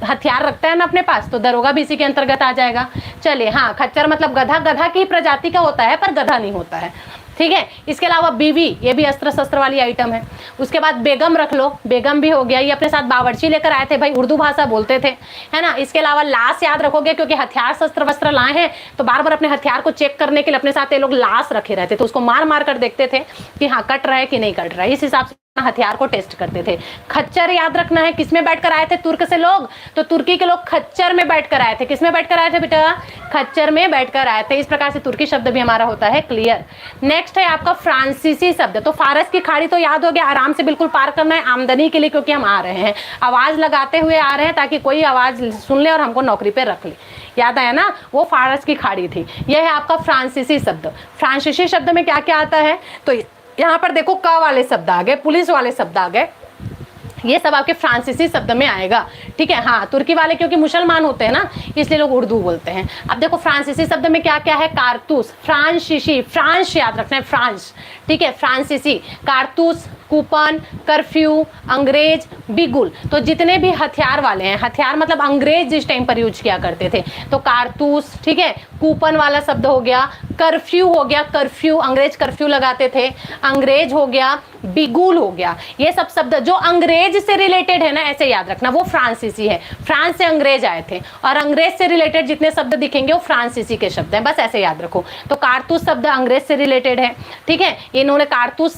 हथियार रखता है ना अपने पास, तो दरोगा भी इसी के अंतर्गत आ जाएगा। चलिए हाँ, खच्चर मतलब गधा, गधा की प्रजाति का होता है पर गधा नहीं होता है, ठीक है। इसके अलावा बीवी, ये भी अस्त्र शस्त्र वाली आइटम है। उसके बाद बेगम रख लो, बेगम भी हो गया। ये अपने साथ बावर्ची लेकर आए थे भाई, उर्दू भाषा बोलते थे, है ना। इसके अलावा लाश याद रखोगे क्योंकि हथियार शस्त्र वस्त्र लाए हैं तो बार बार अपने हथियार को चेक करने के लिए अपने साथ ये लोग लाश रखे रहते थे। तो उसको मार मार कर देखते थे कि हाँ कट रहा है कि नहीं कट रहा है, इस हिसाब से हथियार को टेस्ट करते थे। खच्चर याद रखना है, किसमें बैठकर आए थे तुर्क से लोग? तो तुर्की के लोग खच्चर में बैठकर आए थे। किसमें बैठकर आए थे बेटा? खच्चर में बैठकर आए थे। इस प्रकार से तुर्की शब्द भी हमारा होता है क्लियर। नेक्स्ट है आपका फ्रांसीसी शब्द। तो फारस की खाड़ी तो याद हो गया, आराम से बिल्कुल पार करना है आमदनी के लिए, क्योंकि हम आ रहे हैं आवाज लगाते हुए आ रहे हैं ताकि कोई आवाज सुन ले और हमको नौकरी पे रख ले। याद आया ना? वो फारस की खाड़ी थी। यह है आपका फ्रांसीसी शब्द। फ्रांसीसी शब्द में क्या क्या आता है? तो यहाँ पर देखो क वाले शब्द आ गए, पुलिस वाले शब्द आ गए, ये सब आपके फ्रांसीसी शब्द में आएगा, ठीक है। हाँ, तुर्की वाले क्योंकि मुसलमान होते हैं ना इसलिए लोग उर्दू बोलते हैं। अब देखो फ्रांसीसी शब्द में क्या क्या है? कारतूस, फ्रांसीसी, फ्रांस याद रखना है, फ्रांस, ठीक है। फ्रांसीसी, कारतूस, कूपन, कर्फ्यू, अंग्रेज, बिगुल। तो जितने भी हथियार वाले हैं, हथियार मतलब अंग्रेज जिस टाइम पर यूज किया करते थे, तो कारतूस, ठीक है। कूपन वाला शब्द हो गया, कर्फ्यू हो गया, कर्फ्यू अंग्रेज कर्फ्यू लगाते थे, अंग्रेज हो गया, बिगुल हो गया। ये सब शब्द जो अंग्रेज से रिलेटेड है ना, ऐसे याद रखना, वो फ्रांसीसी है। फ्रांस से अंग्रेज आए थे और अंग्रेज से रिलेटेड जितने शब्द दिखेंगे वो फ्रांसीसी के शब्द हैं, बस ऐसे याद रखो। तो कारतूस शब्द अंग्रेज से रिलेटेड है, ठीक है। इन्होंने कारतूस,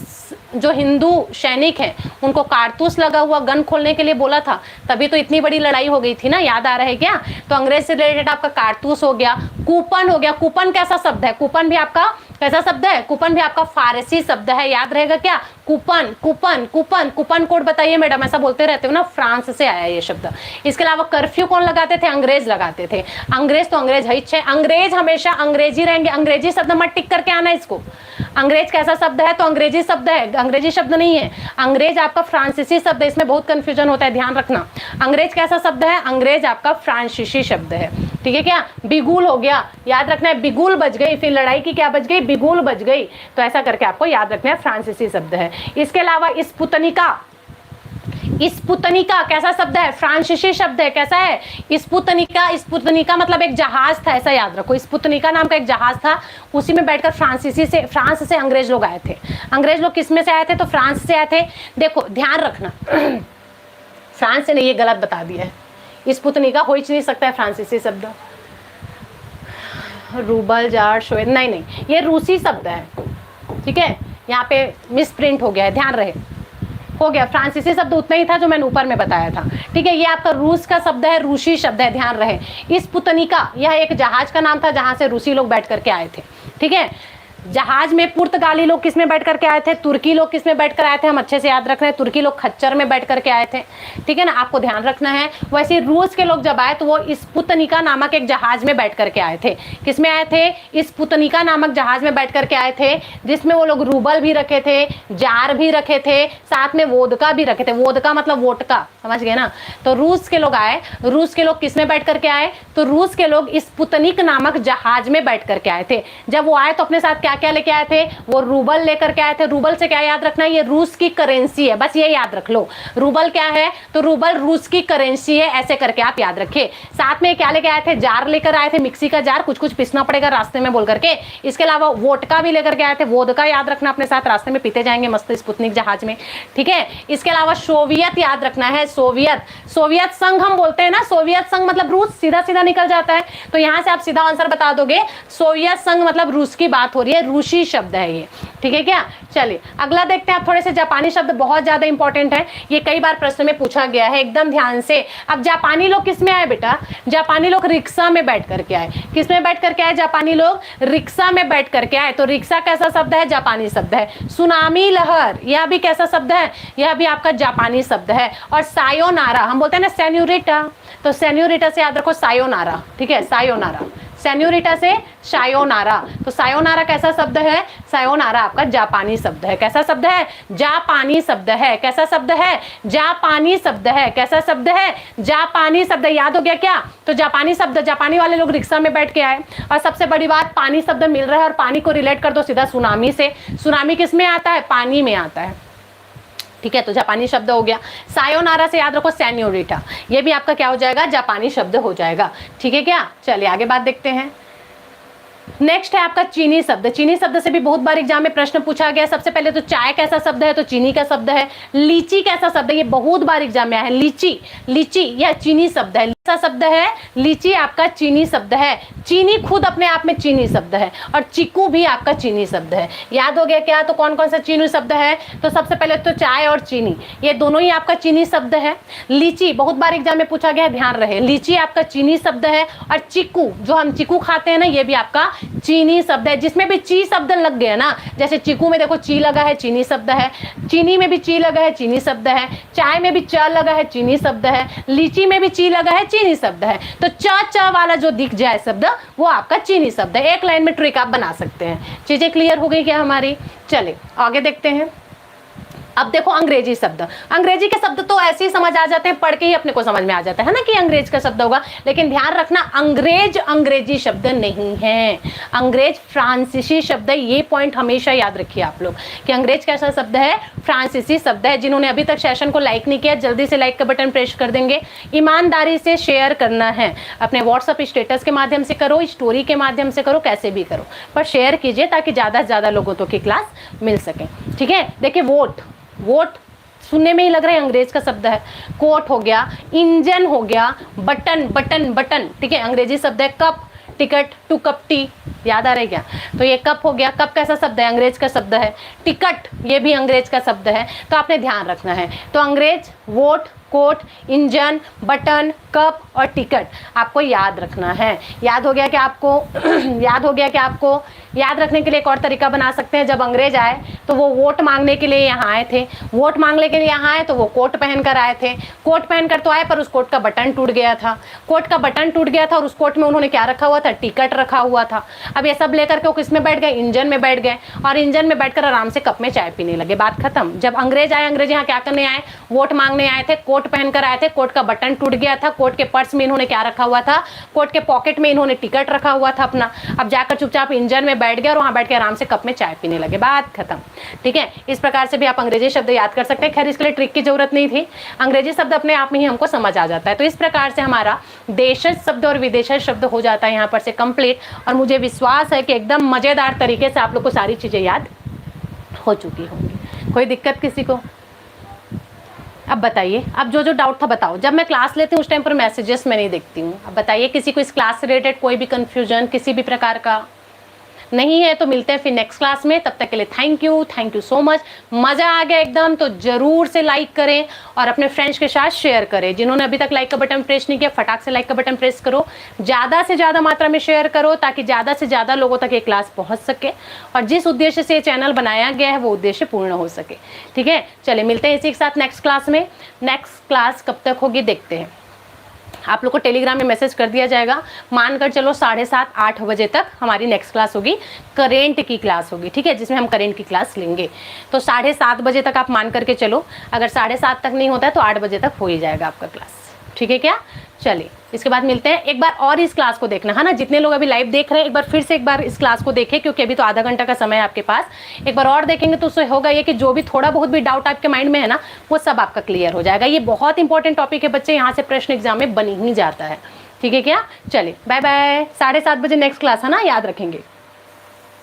जो हिंदू सैनिक हैं उनको कारतूस लगा हुआ गन खोलने के लिए बोला था, तभी तो इतनी बड़ी लड़ाई हो गई थी ना, याद आ रहा है क्या? तो अंग्रेज से रिलेटेड आपका कारतूस हो गया। कूपन हो गया, कूपन कैसा शब्द है? कूपन भी आपका कैसा शब्द है? कूपन भी आपका फारसी शब्द है, याद रहेगा क्या? Coupon, coupon, coupon, coupon code बताइए मैडम, ऐसा बोलते रहते हो ना, फ्रांस से आया ये शब्द। इसके अलावा कर्फ्यू कौन लगाते थे? अंग्रेज लगाते थे। अंग्रेज तो अंग्रेज है, अंग्रेज हमेशा अंग्रेजी रहेंगे। अंग्रेजी शब्द मत टिक करके आना इसको। अंग्रेज कैसा शब्द है? तो अंग्रेजी शब्द है, अंग्रेजी शब्द नहीं है। अंग्रेज आपका फ्रांसीसी शब्द है, इसमें बहुत कंफ्यूजन होता है, ध्यान रखना। अंग्रेज कैसा शब्द है? अंग्रेज आपका फ्रांसीसी शब्द है, ठीक है क्या? बिगुल हो गया, याद रखना है, बिगुल बज गई, फिर लड़ाई की क्या बज गई? बिगुल बज गई। तो ऐसा करके आपको याद रखना है, फ्रांसीसी शब्द है। इसके अलावा स्पुतनिका, स्पुतनिका कैसा शब्द है? फ्रांसीसी शब्द है, कैसा है? स्पुतनिका, स्पुतनिका मतलब एक जहाज था, ऐसा याद रखो। स्पुतनिका नाम का एक जहाज था, उसी में बैठकर फ्रांस से अंग्रेज लोग आए थे। अंग्रेज लोग किस में से आए थे? तो फ्रांस से आए थे। देखो ध्यान रखना, फ्रांस से नहीं, ये गलत बता दिया है। स्पुतनिका हो ही नहीं सकता है फ्रांसीसी शब्द। रूबल, जार, शोएद, नहीं, ये रूसी शब्द है, ठीक है? यहाँ पे मिस प्रिंट हो गया है, ध्यान रहे, हो गया। फ्रांसीसी शब्द उतना ही था जो मैंने ऊपर में बताया था, ठीक है? ये आपका रूस का शब्द है, रूसी शब्द है, ध्यान रहे। स्पुतनिका यह एक जहाज का नाम था जहां से रूसी लोग बैठ करके आए थे, ठीक है? जहाज में पुर्तगाली लोग किस में बैठ करके आए थे? तुर्की लोग किस में बैठ कर आए थे? हम अच्छे से याद रख रहे हैं, तुर्की लोग खच्चर में बैठ करके आए थे, ठीक है ना? आपको ध्यान रखना है। वैसे रूस के लोग जब आए तो वो स्पुतनिका नामक एक जहाज में बैठ करके आए थे। किस में आए थे? स्पुतनिका नामक जहाज में बैठ करके आए थे, जिसमें वो लोग रूबल भी रखे थे, जार भी रखे थे, साथ में वोदका भी रखे थे। वोदका मतलब वोटका, समझ गए ना? तो रूस के लोग आए, रूस के लोग किस में बैठ करके आए? तो रूस के लोग स्पुतनिक नामक जहाज में बैठ करके आए थे। जब वो आए तो अपने साथ क्या क्या लेके आए थे? वो रूबल लेकर के आए थे। रूबल से क्या याद रखना है? ये रूस की करेंसी है, बस ये याद रख लो। रूबल क्या है? तो रूबल रूस की करेंसी है, ऐसे करके आप याद रखिए। साथ में क्या लेके आए थे? जार लेकर आए थे, मिक्सी का जार, कुछ कुछ पीसना पड़ेगा रास्ते में बोल करके। इसके अलावा वोटका भी लेकर के आए थे, वोदका याद रखना अपने साथ, रास्ते में पीते जाएंगे मस्त स्पुतनिक जहाज में, ठीक है? इसके अलावा सोवियत याद रखना है, सोवियत, सोवियत संघ हम बोलते हैं ना, सोवियत संघ मतलब रूस, सीधा सीधा निकल जाता है। तो यहां से आप सीधा आंसर बता दोगे, सोवियत संघ मतलब रूस की बात हो रही है, रूसी शब्द है ये, ठीक है क्या? चलिए अगला देखते हैं। आप थोड़े से जापानी शब्द बहुत ज्यादा इंपॉर्टेंट है, ये कई बार प्रश्न में पूछा गया है, एकदम ध्यान से। अब जापानी लोग किस में आए बेटा? जापानी लोग रिक्शा में बैठ करके आए। किस में बैठ करके आए? जापानी लोग रिक्शा में बैठ करके आए। तो रिक्शा कैसा शब्द है? जापानी शब्द है। सुनामी लहर, यह भी कैसा शब्द है? यह भी आपका जापानी शब्द है। और सायोनारा हम बोलते हैं ना, सेन्यूरिटा, तो सेन्यूरिटा से याद रखो सायोनारा, ठीक है? सायोनारा, सेन्यूरिटा से सायोनारा। तो सायोनारा कैसा शब्द है? सायोनारा आपका जापानी शब्द है। कैसा शब्द है? जापानी शब्द है। कैसा शब्द है? जापानी शब्द है। कैसा शब्द है? जापानी शब्द। याद हो गया क्या? तो जापानी शब्द, जापानी वाले लोग रिक्शा में बैठ के आए। और सबसे बड़ी बात, पानी शब्द मिल रहा है और पानी को रिलेट कर दो सीधा सुनामी से। सुनामी किस में आता है? पानी में आता है, ठीक है? तो जापानी शब्द हो गया। सायोनारा से याद रखो सेन्योरिटा, ये भी आपका क्या हो जाएगा? जापानी शब्द हो जाएगा, ठीक है क्या? चलिए आगे बात देखते हैं। नेक्स्ट है आपका चीनी शब्द। चीनी शब्द से भी बहुत बार एग्जाम में प्रश्न पूछा गया। सबसे पहले तो चाय कैसा शब्द है? तो चीनी का शब्द है। लीची कैसा शब्द है? ये बहुत बार एग्जाम में आया है। लीची, लीची यह चीनी शब्द है। कैसा शब्द है? लीची आपका चीनी शब्द है। चीनी खुद अपने आप में चीनी शब्द है। और चीकू भी आपका चीनी शब्द है। याद हो गया क्या? तो कौन कौन सा चीनी शब्द है? तो सबसे पहले तो चाय और चीनी, ये दोनों ही आपका चीनी शब्द है। लीची बहुत बार एग्जाम में पूछा गया, ध्यान रहे, लीची आपका चीनी शब्द है। और चीकू, जो हम चीकू खाते हैं ना, ये भी आपका चीनी शब्द है। जिसमें भी ची शब्द लग गया ना, जैसे चीकू में देखो ची लगा है, चीनी शब्द है। चीनी में भी ची लगा है, चीनी शब्द है। चाय में भी च लगा है, चीनी शब्द है। लीची में भी ची लगा है, चीनी शब्द है। तो च वाला जो दिख जाए शब्द, वो आपका चीनी शब्द है। एक लाइन में ट्रिक आप बना सकते हैं। चीजें क्लियर हो गई क्या हमारी? चलिए आगे देखते हैं। अब देखो अंग्रेजी शब्द। अंग्रेजी के शब्द तो ऐसे ही समझ आ जाते हैं, पढ़ के ही अपने को समझ में आ जाता है ना कि अंग्रेज का शब्द होगा। लेकिन ध्यान रखना, अंग्रेज अंग्रेजी शब्द नहीं है, अंग्रेज फ्रांसीसी शब्द है। ये पॉइंट हमेशा याद रखिए आप लोग कि अंग्रेज कैसा शब्द है? फ्रांसीसी शब्द है। जिन्होंने अभी तक सेशन को लाइक नहीं किया, जल्दी से लाइक का बटन प्रेस कर देंगे। ईमानदारी से शेयर करना है, अपने व्हाट्सएप स्टेटस के माध्यम से करो, स्टोरी के माध्यम से करो, कैसे भी करो, पर शेयर कीजिए ताकि ज़्यादा से ज़्यादा लोगों तो की क्लास मिल सके, ठीक है? देखिए वोट, वोट सुनने में ही लग रहा है अंग्रेज का शब्द है। कोट हो गया, इंजन हो गया, बटन बटन बटन, ठीक है? अंग्रेजी शब्द है। Cup, ticket, two cup tea, याद आ रहा है क्या? तो ये कप हो गया। कप कैसा शब्द है? अंग्रेज का शब्द है। टिकट, ये भी अंग्रेज का शब्द है। तो आपने ध्यान रखना है। तो अंग्रेज, vote, coat, engine, button, cup और टिकट आपको याद रखना है। याद हो गया कि आपको याद हो गया कि आपको याद रखने के लिए एक और तरीका बना सकते हैं, जब अंग्रेज आए तो वो वोट मांगने के लिए यहाँ आए थे, वोट मांगने के लिए यहाँ आए तो वो कोट पहन कर आए थे, कोट पहन कर तो आए पर उस कोट का बटन टूट गया था, कोट का बटन टूट गया था और उस कोट में उन्होंने क्या रखा हुआ था, टिकट रखा हुआ था। अब ये सब लेकर के वो किस में बैठ गए, इंजन में बैठ गए और इंजन में बैठकर आराम से कप में चाय पीने लगे, बात खत्म। जब अंग्रेज आए, अंग्रेज यहाँ क्या करने आए, वोट मांगने आए थे, कोट पहनकर आए थे, कोट का बटन टूट गया था, कोट के पर्स में इन्होंने क्या रखा हुआ था, कोट के पॉकेट में इन्होंने टिकट रखा हुआ था अपना। अब जाकर चुपचाप इंजन में बैठ गए और वहां बैठ के आराम से कप में चाय पीने लगे, बात खत्म। ठीक है, इस प्रकार से भी आप अंग्रेजी शब्द याद कर सकते हैं। खैर इसके लिए ट्रिक की जरूरत नहीं थी, अंग्रेजी शब्द अपने आप में ही हमको समझ आ जाता है। तो इस प्रकार से हमारा देशज शब्द और विदेशज शब्द हो जाता है यहाँ पर से कंप्लीट, और मुझे विश्वास है कि एकदम मजेदार तरीके से आप लोग को सारी चीजें याद हो चुकी होंगी। कोई दिक्कत किसी को? अब बताइए, अब जो जो डाउट था बताओ। जब मैं क्लास लेती हूँ उस टाइम पर मैसेजेस मैं नहीं देखती हूँ। अब बताइए किसी को इस क्लास से रिलेटेड कोई भी कंफ्यूजन किसी भी प्रकार का नहीं है तो मिलते हैं फिर नेक्स्ट क्लास में। तब तक के लिए थैंक यू सो मच। मज़ा आ गया एकदम तो ज़रूर से लाइक करें और अपने फ्रेंड्स के साथ शेयर करें। जिन्होंने अभी तक लाइक का बटन प्रेस नहीं किया फटाक से लाइक का बटन प्रेस करो, ज़्यादा से ज़्यादा मात्रा में शेयर करो ताकि ज़्यादा से ज़्यादा लोगों तक ये क्लास पहुँच सके और जिस उद्देश्य से ये चैनल बनाया गया है वो उद्देश्य पूर्ण हो सके। ठीक है, चलिए मिलते हैं इसी के साथ नेक्स्ट क्लास में। नेक्स्ट क्लास कब तक होगी देखते हैं, आप लोग को टेलीग्राम में मैसेज कर दिया जाएगा। मानकर चलो 7:30-8 बजे तक हमारी नेक्स्ट क्लास होगी, करेंट की क्लास होगी। ठीक है, जिसमें हम करेंट की क्लास लेंगे। तो 7:30 बजे तक आप मान करके चलो, अगर 7:30 तक नहीं होता है तो 8 बजे तक हो ही जाएगा आपका क्लास। ठीक है क्या? चलिए इसके बाद मिलते हैं। एक बार और इस क्लास को देखना है ना, जितने लोग अभी लाइव देख रहे हैं एक बार फिर से एक बार इस क्लास को देखें क्योंकि अभी तो आधा घंटा का समय है आपके पास। एक बार और देखेंगे तो उससे होगा ये कि जो भी थोड़ा बहुत भी डाउट आपके माइंड में है ना वो सब आपका क्लियर हो जाएगा। ये बहुत इंपॉर्टेंट टॉपिक है बच्चे, यहाँ से प्रश्न एग्जाम में बन ही जाता है। ठीक है क्या? चलिए बाय बाय। 7:30 बजे नेक्स्ट क्लास है ना, याद रखेंगे।